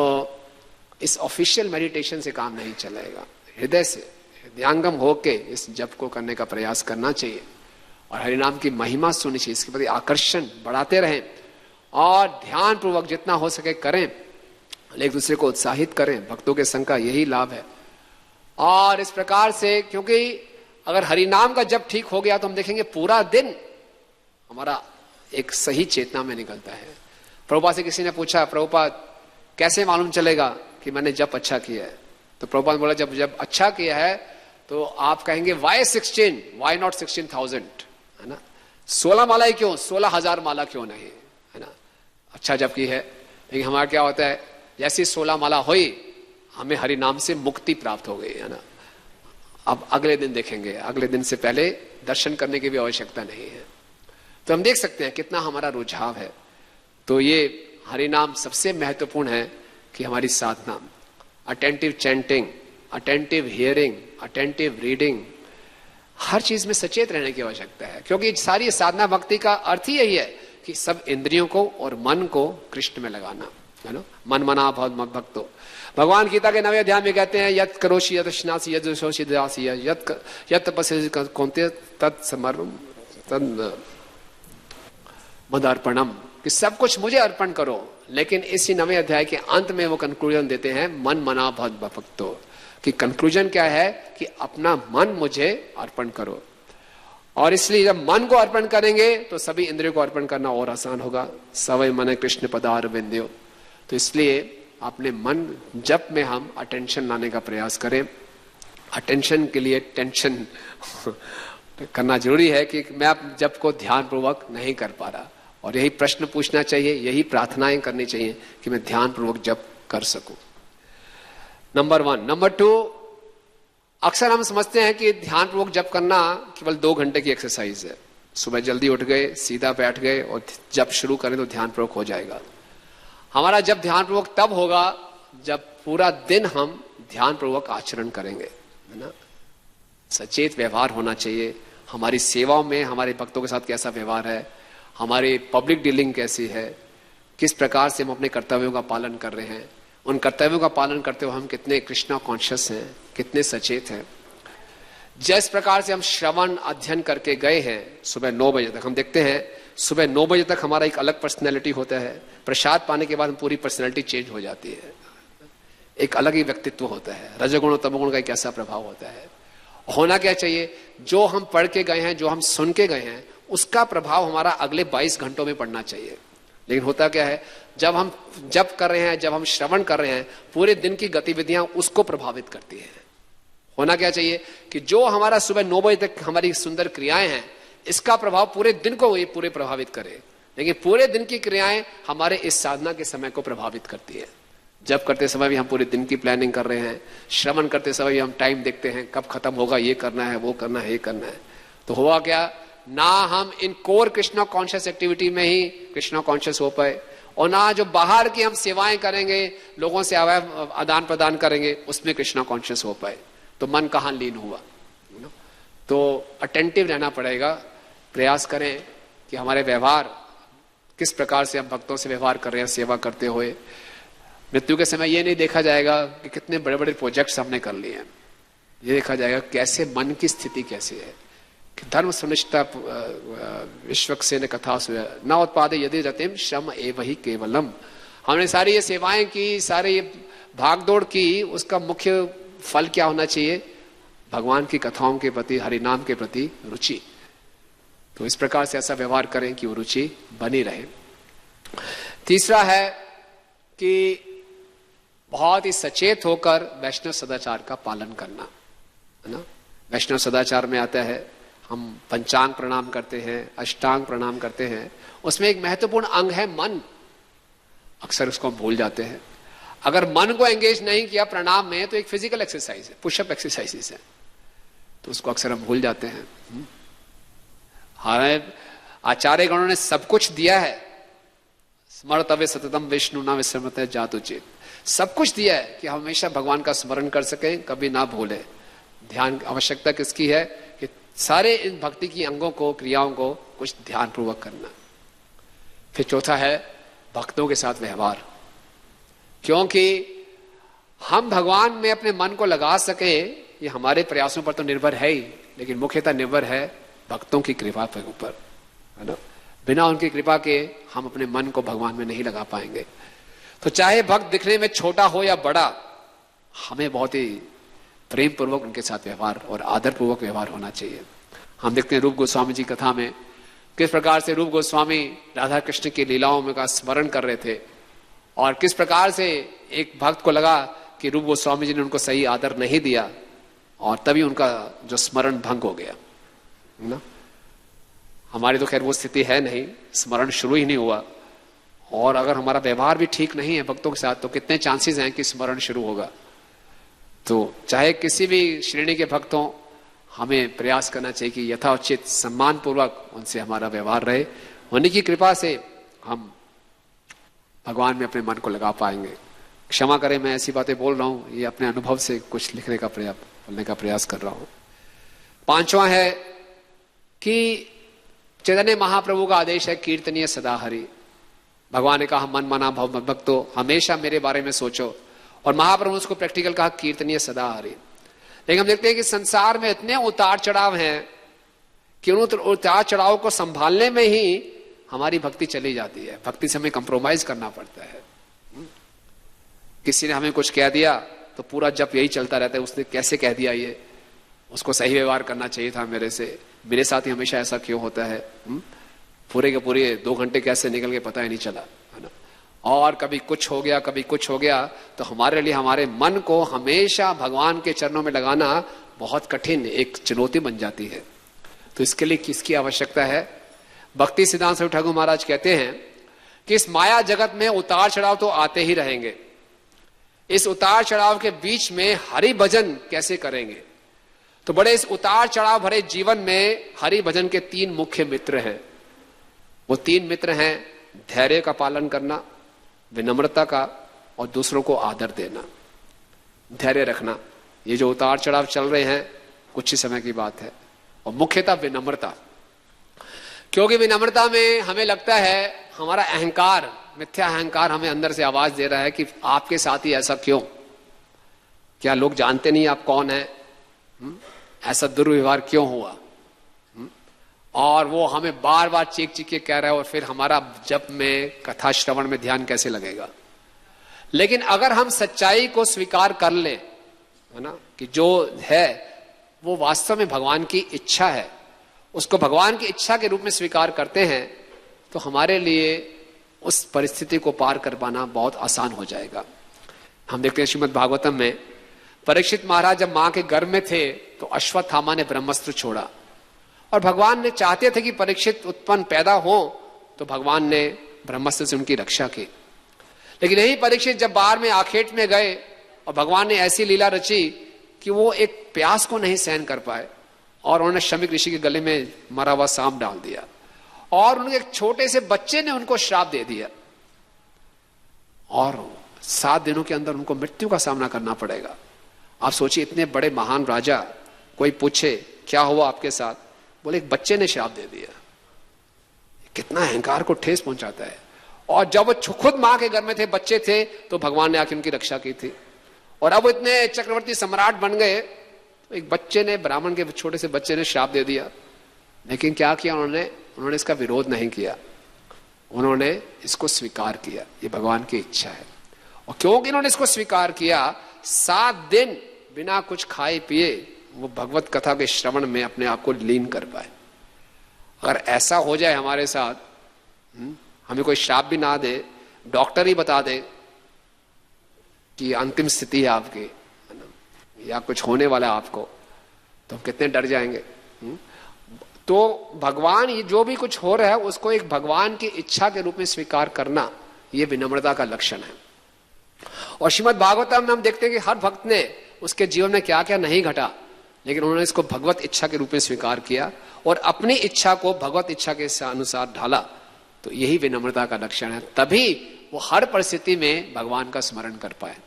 इस ऑफिशियल मेडिटेशन से काम नहीं चलेगा, हृदय से हृदयांगम होके इस जप को करने का प्रयास करना चाहिए और हरिनाम की महिमा सुननी चाहिए, इसके प्रति आकर्षण बढ़ाते रहें और ध्यान पूर्वक जितना हो सके करें, एक दूसरे को उत्साहित करें। भक्तों के संग का यही लाभ है। और इस प्रकार से, क्योंकि अगर हरिनाम का जप ठीक हो गया तो हम देखेंगे पूरा दिन हमारा एक सही चेतना में निकलता है। प्रभुपाद से किसी ने पूछा, प्रभुपाद कैसे मालूम चलेगा कि मैंने जप अच्छा किया है? तो प्रभुपाद बोला, जब अच्छा किया है तो आप कहेंगे वाई 16, वाई नॉट 16,000, है ना। 16 माला ही क्यों, 16,000 माला क्यों नहीं, है ना। अच्छा जप की है, लेकिन हमारा क्या होता है, जैसी 16 माला हुई हमें हरि नाम से मुक्ति प्राप्त हो गई, है ना। अब अगले दिन देखेंगे, अगले दिन से पहले दर्शन करने की भी आवश्यकता नहीं है। तो हम देख सकते हैं कितना हमारा रुझाव है। तो ये हरि नाम सबसे महत्वपूर्ण है कि हमारी साधना, attentive chanting, attentive hearing, attentive reading, हर चीज में सचेत रहने की आवश्यकता है, क्योंकि सारी साधना भक्ति का अर्थ ही यही है कि सब इंद्रियों को और मन को कृष्ण में लगाना, है ना। मन मना बहुत मत भक्तो। भगवान गीता के 9वें अध्याय में कहते हैं, यत करोषि यत स्नासी यत शोषि दासी यत तपस्या कौन्तेय तत्समर्पणम तद मदर्पणम, कि सब कुछ मुझे अर्पण करो। लेकिन इसी 9वें अध्याय के अंत में वो कंक्लूजन देते हैं, मन मना बहुत भक्तो, कि कंक्लूजन क्या है कि अपना मन मुझे अर्पण करो। और इसलिए जब मन को अर्पण करेंगे तो सभी इंद्रियों को अर्पण करना और आसान होगा। सवै मन कृष्ण पदार विंध्यो। तो इसलिए अपने मन जप में हम अटेंशन लाने का प्रयास करें। अटेंशन के लिए टेंशन करना जरूरी है कि मैं अब जप को ध्यान पूर्वक नहीं कर पा रहा, और यही प्रश्न पूछना चाहिए, यही प्रार्थनाएं करनी चाहिए कि मैं ध्यान पूर्वक जप कर सकूं। नंबर 1। नंबर 2, अक्सर हम समझते हैं कि ध्यान पूर्वक जप करना केवल 2 घंटे की एक्सरसाइज है। सुबह जल्दी उठ गए, सीधा बैठ गए और जप शुरू करें तो ध्यान पूर्वक हो जाएगा। हमारा जब ध्यान पूर्वक तब होगा जब पूरा दिन हम ध्यान पूर्वक आचरण करेंगे, है ना। सचेत व्यवहार होना चाहिए। हमारी सेवाओं में हमारे भक्तों के साथ कैसा व्यवहार है, हमारी पब्लिक डीलिंग कैसी है, किस प्रकार से हम अपने कर्तव्यों का पालन कर रहे हैं, उन कर्तव्यों का पालन करते हुए हम कितने कृष्णा कॉन्शियस हैं, कितने सचेत हैं। जिस प्रकार से हम श्रवण अध्ययन करके गए हैं सुबह 9 बजे तक, हम देखते हैं सुबह 9 बजे तक हमारा एक अलग पर्सनैलिटी होता है। प्रसाद पाने के बाद हम पूरी पर्सनैलिटी चेंज हो जाती है, एक अलग ही व्यक्तित्व होता है। रजोगुण और तमोगुण का एक ऐसा प्रभाव होता है। होना क्या चाहिए, जो हम पढ़ के गए हैं, जो हम सुन के गए हैं, उसका प्रभाव हमारा अगले 22 घंटों में पड़ना चाहिए। लेकिन होता क्या है, जब हम जप कर रहे हैं, जब हम श्रवण कर रहे हैं, पूरे दिन की गतिविधियां उसको प्रभावित करती हैं। होना क्या चाहिए कि जो हमारा सुबह 9 बजे तक हमारी सुंदर क्रियाएं हैं, इसका प्रभाव पूरे दिन को ये पूरे प्रभावित करे। लेकिन पूरे दिन की क्रियाएं हमारे इस साधना के समय को प्रभावित करती है। जप करते समय भी हम पूरे दिन की प्लानिंग कर रहे हैं, श्रवण करते समय भी हम टाइम देखते हैं, कब खत्म होगा, ये करना है, वो करना है, ये करना है। तो हुआ क्या, ना हम इन कोर कृष्णा कॉन्शियस एक्टिविटी में ही कृष्णा कॉन्शियस हो पाए, और ना जो बाहर की हम सेवाएं करेंगे, लोगों से आदान प्रदान करेंगे, उसमें कृष्णा कॉन्शियस हो पाए। तो मन कहाँ लीन हुआ। तो अटेंटिव रहना पड़ेगा, प्रयास करें कि हमारे व्यवहार किस प्रकार से हम भक्तों से व्यवहार कर रहे हैं सेवा करते हुए। मृत्यु के समय ये नहीं देखा जाएगा कि कितने बड़े बड़े प्रोजेक्ट्स हमने कर लिए हैं, ये देखा जाएगा कैसे मन की स्थिति कैसी है। धर्म सुनिष्ठा विश्वक से न कथा न उत्पादे यदि रतिम श्रम एव ही केवलम। हमने सारी ये सेवाएं की, सारी ये भागदौड़ की, उसका मुख्य फल क्या होना चाहिए, भगवान की कथाओं के प्रति, हरिनाम के प्रति रुचि। तो इस प्रकार से ऐसा व्यवहार करें कि वो रुचि बनी रहे। तीसरा है कि बहुत ही सचेत होकर वैष्णव सदाचार का पालन करना, है ना। वैष्णव सदाचार में आता है हम पंचांग प्रणाम करते हैं, अष्टांग प्रणाम करते हैं, उसमें एक महत्वपूर्ण अंग है मन। अक्सर उसको हम भूल जाते हैं। अगर मन को एंगेज नहीं किया प्रणाम में, तो एक फिजिकल एक्सरसाइज है, पुशअप एक्सरसाइजेस है, तो उसको अक्सर हम भूल जाते हैं। हमारे आचार्य गणों ने सब कुछ दिया है, स्मरतवे सततम विष्णु ना विस्मृते जातुचित, सब कुछ दिया है कि हम हमेशा भगवान का स्मरण कर सकें, कभी ना भूले। ध्यान आवश्यकता किसकी है कि सारे इन भक्ति की अंगों को, क्रियाओं को कुछ ध्यान पूर्वक करना। फिर चौथा है भक्तों के साथ व्यवहार, क्योंकि हम भगवान में अपने मन को लगा सके ये हमारे प्रयासों पर तो निर्भर है ही, लेकिन मुख्यतः निर्भर है भक्तों की कृपा के ऊपर, है ना। बिना उनकी कृपा के हम अपने मन को भगवान में नहीं लगा पाएंगे। तो चाहे भक्त दिखने में छोटा हो या बड़ा, हमें बहुत ही प्रेम पूर्वक उनके साथ व्यवहार और आदर पूर्वक व्यवहार होना चाहिए। हम देखते हैं रूप गोस्वामी जी कथा में किस प्रकार से रूप गोस्वामी राधा कृष्ण की लीलाओं में का स्मरण कर रहे थे, और किस प्रकार से एक भक्त को लगा कि रूप गोस्वामी जी ने उनको सही आदर नहीं दिया, और तभी उनका जो स्मरण भंग हो गया, ना। हमारी तो खैर वो स्थिति है नहीं, स्मरण शुरू ही नहीं हुआ, और अगर हमारा व्यवहार भी ठीक नहीं है भक्तों के साथ, तो कितने चांसेस हैं कि स्मरण शुरू होगा। तो चाहे किसी भी श्रेणी के भक्त हों, हमें प्रयास करना चाहिए कि यथाउचित सम्मान पूर्वक उनसे हमारा व्यवहार रहे। उन्हीं की कृपा से हम भगवान में अपने मन को लगा पाएंगे। क्षमा करें मैं ऐसी बातें बोल रहा हूं, ये अपने अनुभव से कुछ लिखने का बोलने का प्रयास कर रहा हूं। पांचवा है कि चैतन्य महाप्रभु का आदेश है कीर्तनीय सदा हरि। भगवान ने कहा मन मना भव भक्तो, हमेशा मेरे बारे में सोचो, और महाप्रभु ने उसको प्रैक्टिकल कहा कीर्तनीय सदा हरि। लेकिन हम देखते हैं कि संसार में इतने उतार चढ़ाव हैं कि उन उतार चढ़ाव को संभालने में ही हमारी भक्ति चली जाती है। भक्ति से हमें कंप्रोमाइज करना पड़ता है। किसी ने हमें कुछ कह दिया तो पूरा जब यही चलता रहता है, उसने कैसे कह दिया, ये उसको सही व्यवहार करना चाहिए था मेरे से, मेरे साथ ही हमेशा ऐसा क्यों होता है। पूरे के पूरे 2 घंटे कैसे निकल के पता ही नहीं चला, है ना। और कभी कुछ हो गया, कभी कुछ हो गया, तो हमारे लिए हमारे मन को हमेशा भगवान के चरणों में लगाना बहुत कठिन एक चुनौती बन जाती है। तो इसके लिए किसकी आवश्यकता है। भक्ति सिद्धांत स्वरूप ठाकुर महाराज कहते हैं कि इस माया जगत में उतार चढ़ाव तो आते ही रहेंगे, इस उतार चढ़ाव के बीच में हरि भजन कैसे करेंगे। तो बड़े इस उतार चढ़ाव भरे जीवन में हरि भजन के 3 मुख्य मित्र हैं। वो 3 मित्र हैं धैर्य का पालन करना, विनम्रता का, और दूसरों को आदर देना, धैर्य रखना। ये जो उतार चढ़ाव चल रहे हैं कुछ ही समय की बात है, और मुख्यतः विनम्रता, क्योंकि विनम्रता में हमें लगता है हमारा अहंकार, मिथ्या अहंकार हमें अंदर से आवाज दे रहा है कि आपके साथ ही ऐसा क्यों, क्या लोग जानते नहीं आप कौन है, ऐसा दुर्व्यवहार क्यों हुआ। और वो हमें बार बार चीख चीख के कह रहा है, और फिर हमारा जप में, कथा श्रवण में ध्यान कैसे लगेगा। लेकिन अगर हम सच्चाई को स्वीकार कर ले, है ना, कि जो है वो वास्तव में भगवान की इच्छा है, उसको भगवान की इच्छा के रूप में स्वीकार करते हैं, तो हमारे लिए उस परिस्थिति को पार कर पाना बहुत आसान हो जाएगा। हम देखते हैं श्रीमद् भागवतम में परीक्षित महाराज जब मां के गर्भ में थे तो अश्वत्थामा ने ब्रह्मास्त्र छोड़ा, और भगवान ने चाहते थे कि परीक्षित उत्पन्न पैदा हो, तो भगवान ने ब्रह्मास्त्र से उनकी रक्षा की। लेकिन यही परीक्षित जब बाहर में आखेट में गए, और भगवान ने ऐसी लीला रची कि वो एक प्यास को नहीं सहन कर पाए, और उन्होंने शमीक ऋषि के गले में मरा हुआ सांप डाल दिया, और उनके एक छोटे से बच्चे ने उनको श्राप दे दिया, और 7 दिनों के अंदर उनको मृत्यु का सामना करना पड़ेगा। आप सोचिए, इतने बड़े महान राजा, कोई पूछे क्या हुआ आपके साथ, बोले एक बच्चे ने श्राप दे दिया। कितना अहंकार को ठेस पहुंचाता है। और जब वो खुद मां के घर में थे, बच्चे थे, तो भगवान ने आके उनकी रक्षा की थी। और अब वो इतने चक्रवर्ती सम्राट बन गए, तो एक बच्चे ने, ब्राह्मण के छोटे से बच्चे ने श्राप दे दिया। लेकिन क्या किया उन्होंने इसका विरोध नहीं किया, उन्होंने इसको स्वीकार किया। ये भगवान की इच्छा है। और क्योंकि इन्होंने इसको स्वीकार किया, 7 दिन बिना कुछ खाए पिए वो भगवत कथा के श्रवण में अपने आप को लीन कर पाए। अगर ऐसा हो जाए हमारे साथ, हमें कोई श्राप भी ना दे, डॉक्टर ही बता दे कि अंतिम स्थिति है आपकी, या कुछ होने वाला है आपको, तो हम कितने डर जाएंगे। तो भगवान, ये जो भी कुछ हो रहा है उसको एक भगवान की इच्छा के रूप में स्वीकार करना, ये विनम्रता का लक्षण है। और श्रीमद् भागवतम में हम देखते हैं कि हर भक्त ने उसके जीवन में क्या क्या नहीं घटा, लेकिन उन्होंने इसको भगवत इच्छा के रूप में स्वीकार किया और अपनी इच्छा को भगवत इच्छा के अनुसार ढाला। तो यही विनम्रता का लक्षण है। तभी वो हर परिस्थिति में भगवान का स्मरण कर पाए।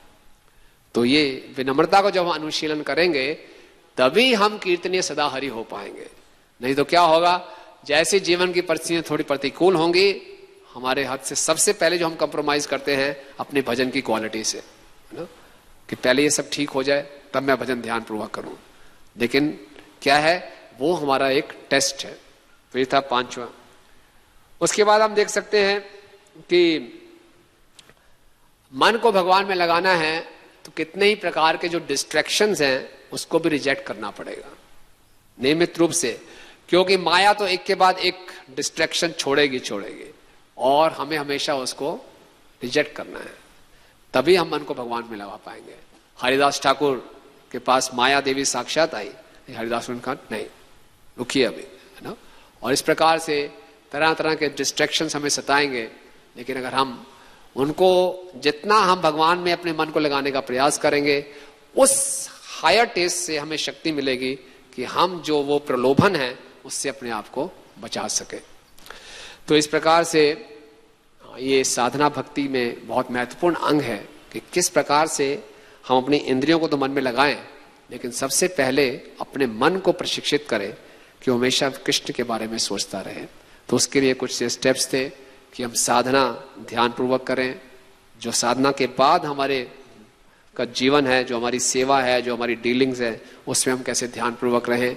तो ये विनम्रता को जब हम अनुशीलन करेंगे, तभी हम कीर्तनीय सदा हरि हो पाएंगे। नहीं तो क्या होगा, जैसे जीवन की परिस्थितियां थोड़ी प्रतिकूल होंगी, हमारे हाथ से सबसे पहले जो हम कंप्रोमाइज करते हैं अपने भजन की क्वालिटी से, है ना, कि पहले ये सब ठीक हो जाए तब मैं भजन ध्यान पूर्वक करूं। लेकिन क्या है, वो हमारा एक टेस्ट है। तो ये था 5वां। उसके बाद हम देख सकते हैं कि मन को भगवान में लगाना है तो कितने ही प्रकार के जो डिस्ट्रैक्शंस हैं उसको भी रिजेक्ट करना पड़ेगा नियमित रूप से, क्योंकि माया तो एक के बाद एक डिस्ट्रैक्शन छोड़ेगी और हमें हमेशा उसको रिजेक्ट करना है, तभी हम मन को भगवान में लगा पाएंगे। हरिदास ठाकुर के पास माया देवी साक्षात आई, हरिदास ने कहा नहीं, रुकिए अभी, है ना। और इस प्रकार से तरह तरह के डिस्ट्रैक्शंस हमें सताएंगे, लेकिन अगर हम उनको, जितना हम भगवान में अपने मन को लगाने का प्रयास करेंगे, उस हायर टेस्ट से हमें शक्ति मिलेगी कि हम जो वो प्रलोभन है उससे अपने आप को बचा सके। तो इस प्रकार से ये साधना भक्ति में बहुत महत्वपूर्ण अंग है कि किस प्रकार से हम अपनी इंद्रियों को तो मन में लगाएं, लेकिन सबसे पहले अपने मन को प्रशिक्षित करें कि हमेशा कृष्ण के बारे में सोचता रहे। तो उसके लिए कुछ स्टेप्स थे कि हम साधना ध्यान पूर्वक करें, जो साधना के बाद हमारे का जीवन है, जो हमारी सेवा है, जो हमारी डीलिंग्स है, उसमें हम कैसे ध्यान पूर्वक रहें,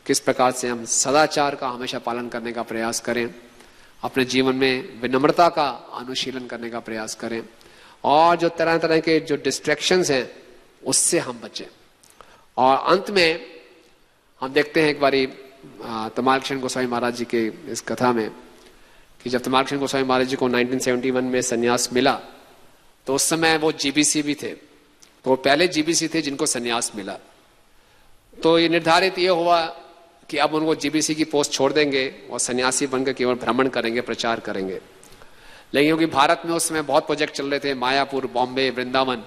किस प्रकार से हम सदाचार का हमेशा पालन करने का प्रयास करें, अपने जीवन में विनम्रता का अनुशीलन करने का प्रयास करें, और जो तरह तरह के जो डिस्ट्रैक्शंस हैं उससे हम बचें। और अंत में हम देखते हैं एक बारी तमाल कृष्ण गोस्वामी महाराज जी के इस कथा में कि जब तमाल कृष्ण गोस्वामी महाराज जी को 1971 में संन्यास मिला, तो उस समय वो जीबीसी भी थे, तो वो पहले जीबीसी थे जिनको संन्यास मिला। तो ये निर्धारित ये हुआ कि अब उनको जीबीसी की पोस्ट छोड़ देंगे और सन्यासी बनकर केवल भ्रमण करेंगे, प्रचार करेंगे। लेकिन क्योंकि भारत में उस समय बहुत प्रोजेक्ट चल रहे थे, मायापुर, बॉम्बे, वृंदावन,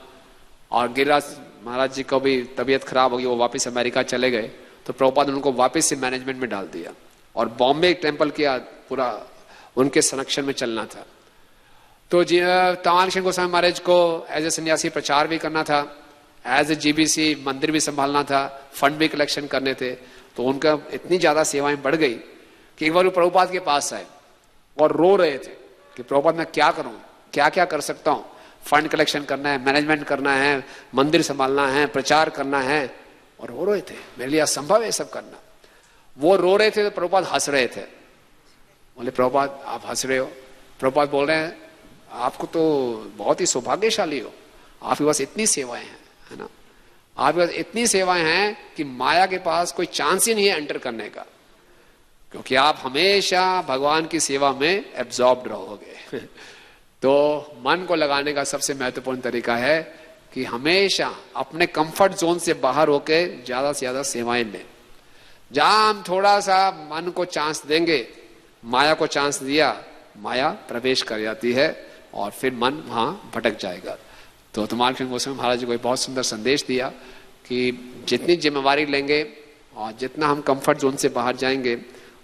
और गिरिराज महाराज जी को भी तबीयत खराब हो गई, वो वापस अमेरिका चले गए, तो प्रभुपाद ने उनको वापस से मैनेजमेंट में डाल दिया और बॉम्बे टेम्पल किया पूरा उनके संरक्षण में चलना था। तो तमाल कृष्ण गोस्वामी महाराज को एज ए सन्यासी प्रचार भी करना था, एज ए जीबीसी मंदिर भी संभालना था, फंड भी कलेक्शन करने थे। तो उनका इतनी ज्यादा सेवाएं बढ़ गई कि एक बार वो प्रभुपाद के पास आए और रो रहे थे कि प्रभुपाद मैं क्या करूं, क्या क्या कर सकता हूं, फंड कलेक्शन करना है, मैनेजमेंट करना है, मंदिर संभालना है, प्रचार करना है, और रो रहे थे, मेरे लिए असंभव है सब करना। वो रो रहे थे तो प्रभुपाद हंस रहे थे। बोले प्रभुपाद आप हंस रहे हो? प्रभुपाद बोल रहे हैं आपको तो बहुत ही सौभाग्यशाली हो, आपके पास इतनी सेवाएं हैं, है ना, आपके पास इतनी सेवाएं हैं कि माया के पास कोई चांस ही नहीं है एंटर करने का, क्योंकि आप हमेशा भगवान की सेवा में एब्जॉर्ब्ड रहोगे। तो मन को लगाने का सबसे महत्वपूर्ण तरीका है कि हमेशा अपने कंफर्ट जोन से बाहर होके ज्यादा से ज्यादा सेवाएं लें। जहां हम थोड़ा सा मन को चांस देंगे, माया को चांस दिया, माया प्रवेश कर जाती है और फिर मन वहां भटक जाएगा। तो तमाल कृष्ण गोस्वामी महाराज जी को एक बहुत सुंदर संदेश दिया कि जितनी जिम्मेवारी लेंगे और जितना हम कंफर्ट जोन से बाहर जाएंगे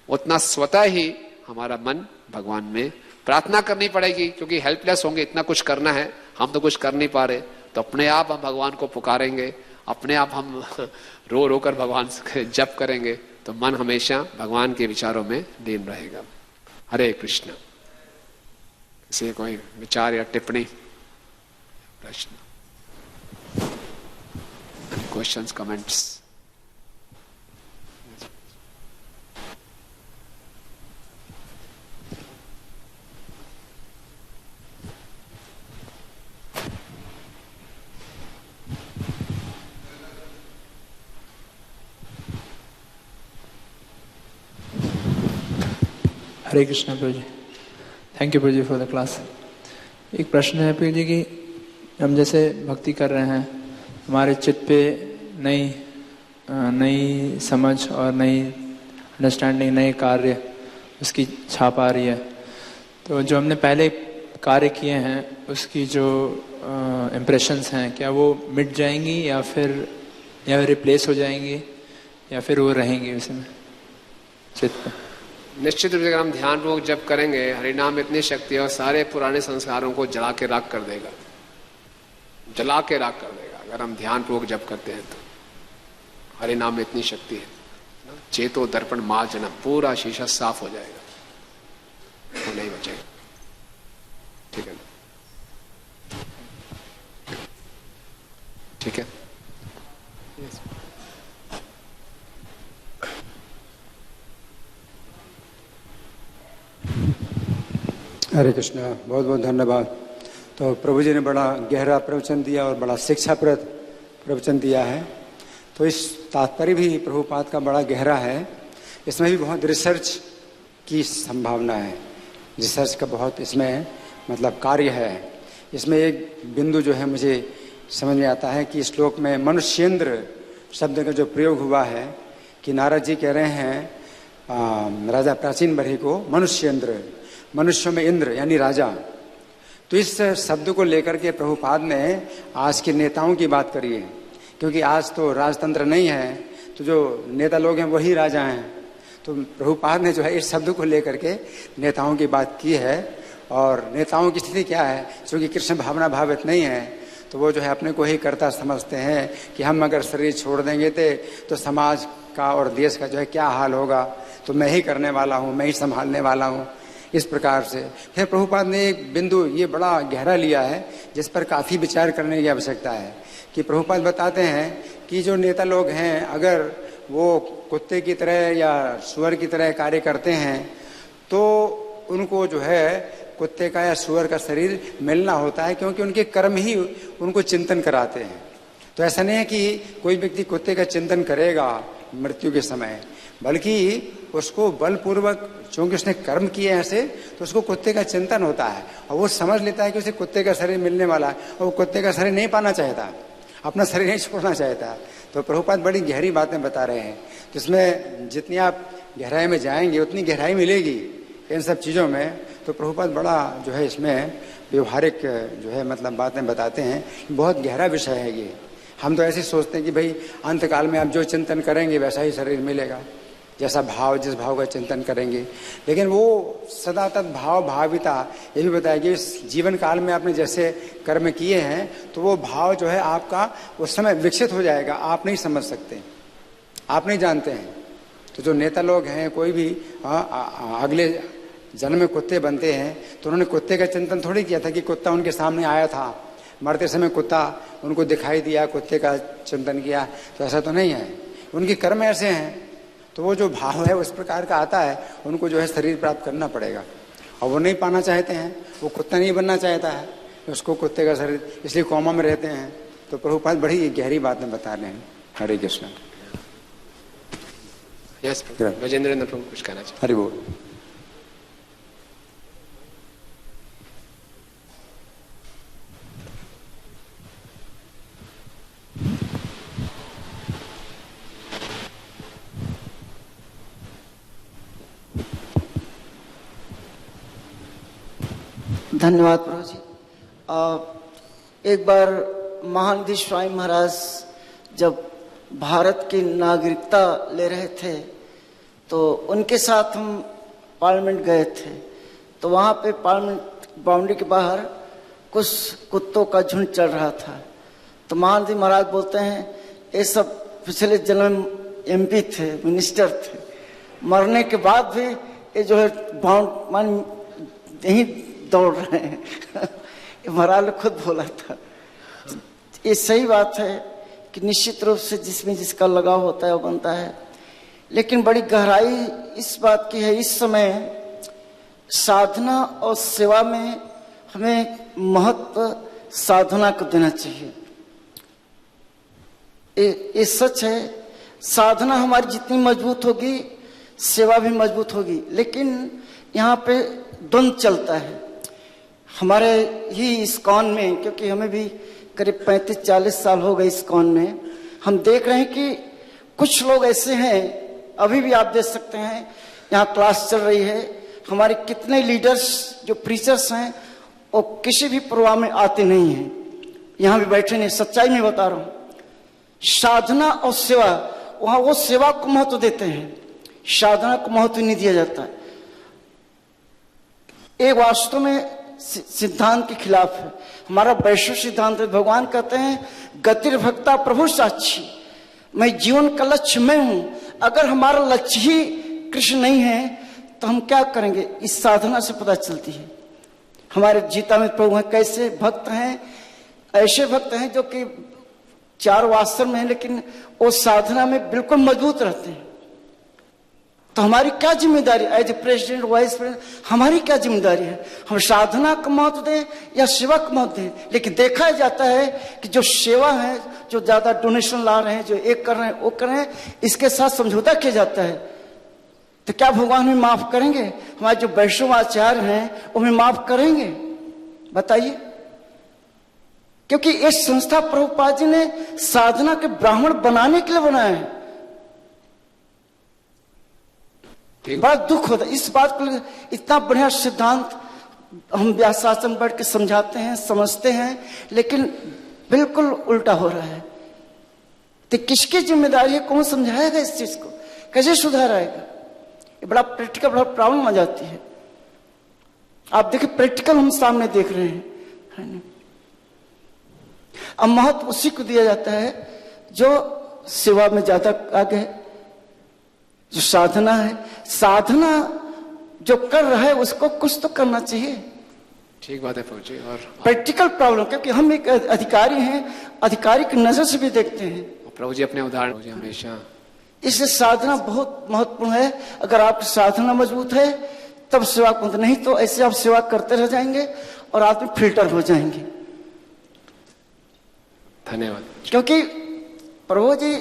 उतना स्वतः ही हमारा मन भगवान में, प्रार्थना करनी पड़ेगी क्योंकि हेल्पलेस होंगे, इतना कुछ करना है, हम तो कुछ कर नहीं पा रहे, तो अपने आप हम भगवान को पुकारेंगे, अपने आप हम रो रो कर भगवान से जप करेंगे, तो मन हमेशा भगवान के विचारों में लीन रहेगा। हरे कृष्ण। किसी कोई विचार या टिप्पणी, प्रश्न, questions, comments? Hare Krishna Prabhu ji, thank you Prabhu ji for the class. एक प्रश्न है प्रभु जी कि हम जैसे भक्ति कर रहे हैं, हमारे चित्त पे नई समझ और नई अंडरस्टैंडिंग, नए कार्य उसकी छाप आ रही है, तो जो हमने पहले कार्य किए हैं उसकी जो इम्प्रेशंस हैं, क्या वो मिट जाएंगी या फिर रिप्लेस हो जाएंगी या फिर वो रहेंगी उसमें चित्त पे? निश्चित रूप से अगर हम ध्यान पूर्वक जप करेंगे, हरिनाम इतनी शक्ति है और सारे पुराने संस्कारों को जला के राख कर देगा, जला के राख कर देगा। अगर हम ध्यान पूर्वक जप करते हैं तो हरिनाम में इतनी शक्ति है, चेतो दर्पण मार्जनम, पूरा शीशा साफ हो जाएगा, वो नहीं बचेगा। ठीक है, ठीक है। हरे कृष्ण, बहुत बहुत धन्यवाद। तो प्रभु जी ने बड़ा गहरा प्रवचन दिया और बड़ा शिक्षाप्रद प्रवचन दिया है। तो इस तात्पर्य भी प्रभुपाद का बड़ा गहरा है, इसमें भी बहुत रिसर्च की संभावना है, रिसर्च का बहुत इसमें मतलब कार्य है। इसमें एक बिंदु जो है मुझे समझ में आता है कि श्लोक में मनुष्येंद्र शब्द का जो प्रयोग हुआ है कि नारद जी कह रहे हैं राजा प्राचीन बरही को मनुष्येंद्र, मनुष्यों में इंद्र यानी राजा। तो इस शब्द को लेकर के प्रभुपाद ने आज के नेताओं की बात करी है, क्योंकि आज तो राजतंत्र नहीं है, तो जो नेता लोग हैं वही राजा हैं। तो प्रभुपाद ने जो है इस शब्द को लेकर के नेताओं की बात की है। और नेताओं की स्थिति क्या है, क्योंकि कृष्ण भावना भावित नहीं है, तो वो जो है अपने को ही कर्ता समझते हैं कि हम अगर शरीर छोड़ देंगे तो समाज का और देश का जो है क्या हाल होगा, तो मैं ही करने वाला हूँ, मैं ही संभालने वाला हूँ, इस प्रकार से। फिर प्रभुपाद ने एक बिंदु ये बड़ा गहरा लिया है जिस पर काफ़ी विचार करने की आवश्यकता है कि प्रभुपाद बताते हैं कि जो नेता लोग हैं अगर वो कुत्ते की तरह या सुअर की तरह कार्य करते हैं तो उनको जो है कुत्ते का या सुअर का शरीर मिलना होता है, क्योंकि उनके कर्म ही उनको चिंतन कराते हैं। तो ऐसा नहीं है कि कोई व्यक्ति कुत्ते का चिंतन करेगा मृत्यु के समय, बल्कि उसको बलपूर्वक, क्योंकि उसने कर्म किए ऐसे, तो उसको कुत्ते का चिंतन होता है और वो समझ लेता है कि उसे कुत्ते का शरीर मिलने वाला है और वो कुत्ते का शरीर नहीं पाना चाहता, अपना शरीर नहीं छोड़ना चाहता। तो प्रभुपाद बड़ी गहरी बातें बता रहे हैं, जिसमें जितनी आप गहराई में जाएंगे उतनी गहराई मिलेगी इन सब चीज़ों में। तो प्रभुपाद बड़ा जो है इसमें व्यवहारिक जो है मतलब बातें बताते हैं। बहुत गहरा विषय है ये। हम तो ऐसे सोचते हैं कि भाई अंतकाल में आप जो चिंतन करेंगे वैसा ही शरीर मिलेगा, जैसा भाव, जिस भाव का चिंतन करेंगे। लेकिन वो सदा तक भाव भाविता ये भी बताया कि इस जीवन काल में आपने जैसे कर्म किए हैं तो वो भाव जो है आपका उस समय विकसित हो जाएगा, आप नहीं समझ सकते, आप नहीं जानते हैं। तो जो नेता लोग हैं कोई भी अगले जन्म में कुत्ते बनते हैं तो उन्होंने कुत्ते का चिंतन थोड़ी किया था कि कुत्ता उनके सामने आया था, मरते समय कुत्ता उनको दिखाई दिया, कुत्ते का चिंतन किया, तो ऐसा तो नहीं है। उनके कर्म ऐसे हैं, तो वो जो भाव है उस प्रकार का आता है, उनको जो है शरीर प्राप्त करना पड़ेगा और वो नहीं पाना चाहते हैं, वो कुत्ता नहीं बनना चाहता है, उसको कुत्ते का शरीर, इसलिए कोमा में रहते हैं। तो प्रभुपाद बड़ी गहरी बातें बता रहे हैं। हरे कृष्ण। यस गजेंद्र प्रभु कुछ कहना चाहिए। हरि बोल। धन्यवाद प्रभु जी। एक बार महानिधि स्वामी महाराज जब भारत की नागरिकता ले रहे थे, तो उनके साथ हम पार्लियामेंट गए थे। तो वहाँ पे पार्लियामेंट बाउंड्री के बाहर कुछ कुत्तों का झुंड चल रहा था। तो महान जी महाराज बोलते हैं ये सब पिछले जन्म में एमपी थे, मिनिस्टर थे, मरने के बाद भी ये जो है मान यहीं दौड़ रहे हैं। ये महाराज ने खुद बोला था। ये सही बात है कि निश्चित रूप से जिसमें जिसका लगाव होता है वो बनता है, लेकिन बड़ी गहराई इस बात की है, इस समय साधना और सेवा में हमें महत्व साधना को देना चाहिए। ये सच है, साधना हमारी जितनी मजबूत होगी सेवा भी मजबूत होगी, लेकिन यहाँ पे द्वंद्व चलता है हमारे ही इस्कॉन में, क्योंकि हमें भी करीब 35-40 साल हो गए इस्कॉन में। हम देख रहे हैं कि कुछ लोग ऐसे हैं, अभी भी आप देख सकते हैं यहाँ क्लास चल रही है, हमारे कितने लीडर्स जो प्रीचर्स हैं वो किसी भी प्रोग्राम में आते नहीं हैं, यहाँ भी बैठे नहीं। सच्चाई में बता रहा हूँ, साधना और सेवा, वहाँ वो सेवा को महत्व देते हैं, साधना को महत्व नहीं दिया जाता है। ये वास्तव में सिद्धांत के खिलाफ है। हमारा वैश्विक सिद्धांत है, भगवान कहते हैं गतिर भक्ता प्रभु साक्षी, मैं जीवन का लक्ष्य मैं हूं। अगर हमारा लक्ष्य ही कृष्ण नहीं है तो हम क्या करेंगे? इस साधना से पता चलती है। हमारे गीता में प्रभु हैं कैसे भक्त हैं, ऐसे भक्त हैं जो कि 4 आश्रम में हैं, लेकिन वो साधना में बिल्कुल मजबूत रहते हैं। तो हमारी क्या जिम्मेदारी as a president, vice president, हमारी क्या जिम्मेदारी है? हम साधना को महत्व दें या सेवा को महत्व दें? लेकिन देखा जाता है कि जो सेवा है, जो ज्यादा डोनेशन ला रहे हैं, जो एक कर रहे हैं वो कर रहे हैं, इसके साथ समझौता किया जाता है। तो क्या भगवान हमें माफ करेंगे? हमारे जो वैष्णव आचार्य हैं वो हमें माफ करेंगे? बताइए। क्योंकि इस संस्था प्रभुपाद जी ने साधना के ब्राह्मण बनाने के लिए बनाया है। बड़ा दुख होता है इस बात को। इतना बढ़िया सिद्धांत हम व्यासासन में बैठ के समझाते हैं, समझते हैं, लेकिन बिल्कुल उल्टा हो रहा है। तो किसकी जिम्मेदारी है? कौन समझाएगा इस चीज को? कैसे सुधार आएगा? ये बड़ा प्रैक्टिकल बड़ा प्रॉब्लम आ जाती है। आप देखिए प्रैक्टिकल हम सामने देख रहे हैं, है ना? अब महत्व उसी को दिया जाता है जो सेवा में ज्यादा आगे है, जो साधना है। साधना जो कर रहा है उसको कुछ तो करना चाहिए। ठीक बात है फौजी। और प्रैक्टिकल प्रॉब्लम, क्योंकि हम एक अधिकारी हैं, अधिकारी की नजर से भी देखते हैं। प्रभु जी अपने उदाहरण जी हमेशा, इसलिए साधना बहुत महत्वपूर्ण है। अगर आपकी साधना मजबूत है तब सेवा को, नहीं तो ऐसे आप सेवा करते रह जाएंगे और आदमी फिल्टर हो जाएंगे। धन्यवाद। क्योंकि प्रभु जी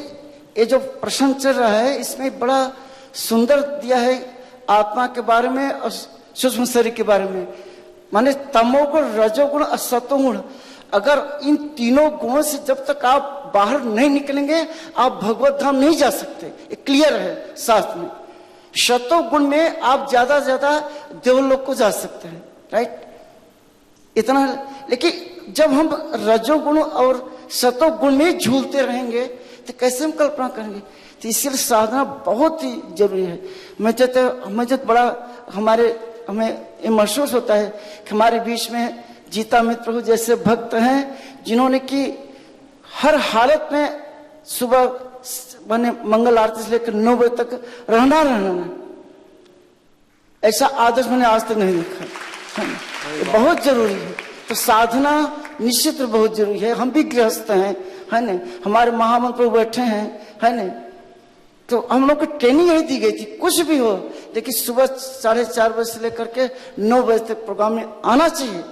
ये जो प्रश्न चल रहा है इसमें बड़ा सुंदर दिया है आत्मा के बारे में और सूक्ष्म शरीर के बारे में। माने तमोगुण, रजोगुण और सतोगुण, अगर इन तीनों गुणों से जब तक आप बाहर नहीं निकलेंगे आप भगवत धाम नहीं जा सकते। ये क्लियर है शास्त्र में। सतोगुण में आप ज्यादा से ज्यादा देवलोक को जा सकते हैं, राइट? इतना। लेकिन जब हम रजोगुण और सतोगुण में झूलते रहेंगे तो कैसे हम कल्पना करेंगे? तो इसलिए साधना बहुत ही जरूरी है। मुझे बड़ा हमें ये महसूस होता है कि हमारे बीच में जीता मित्र प्रभु जैसे भक्त हैं जिन्होंने कि हर हालत में सुबह माने मंगल आरती से लेकर 9 बजे तक रहना। ऐसा आदर्श मैंने आज तक नहीं देखा। ये बहुत जरूरी है। तो साधना निश्चित बहुत जरूरी है। हम भी गृहस्थ हैं, है ना? हमारे महामंत्र बैठे हैं, है ना? तो हम लोग को ट्रेनिंग नहीं दी गई थी कुछ भी हो, लेकिन सुबह 4:30 बजे से लेकर के 9 बजे तक प्रोग्राम में आना चाहिए।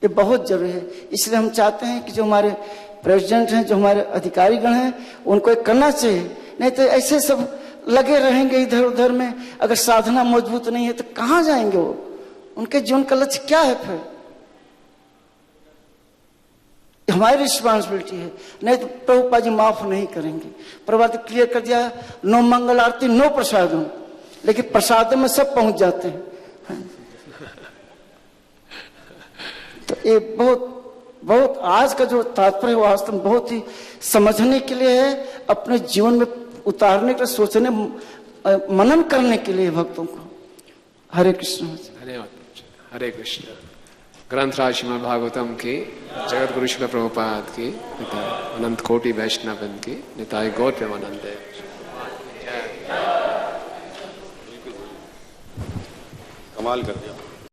ये बहुत जरूरी है। इसलिए हम चाहते हैं कि जो हमारे प्रेसिडेंट हैं, जो हमारे अधिकारीगण हैं, उनको एक करना चाहिए। नहीं तो ऐसे सब लगे रहेंगे इधर उधर में। अगर साधना मजबूत नहीं है तो कहाँ जाएंगे वो? उनके जीवन का लक्ष्य क्या है? फिर हमारी रिस्पॉन्सिबिलिटी है। नहीं तो प्रभुपाद जी माफ नहीं करेंगे। प्रभुपाद जी क्लियर कर दिया, नो मंगल आरती, नो प्रसादम। लेकिन प्रसाद में सब पहुंच जाते हैं। तो ये बहुत बहुत आज का जो तात्पर्य वास्तव में बहुत ही समझने के लिए है, अपने जीवन में उतारने के लिए, सोचने मनन करने के लिए भक्तों को। हरे कृष्ण। धन्यवाद। हरे कृष्ण। ग्रंथराज श्रीमद् भागवतम की, जगत गुरु श्रील प्रभुपाद की, निताय अनंत कोटि वैष्णवन की, निताय गौर प्रेमानंद। कमाल कर दिया।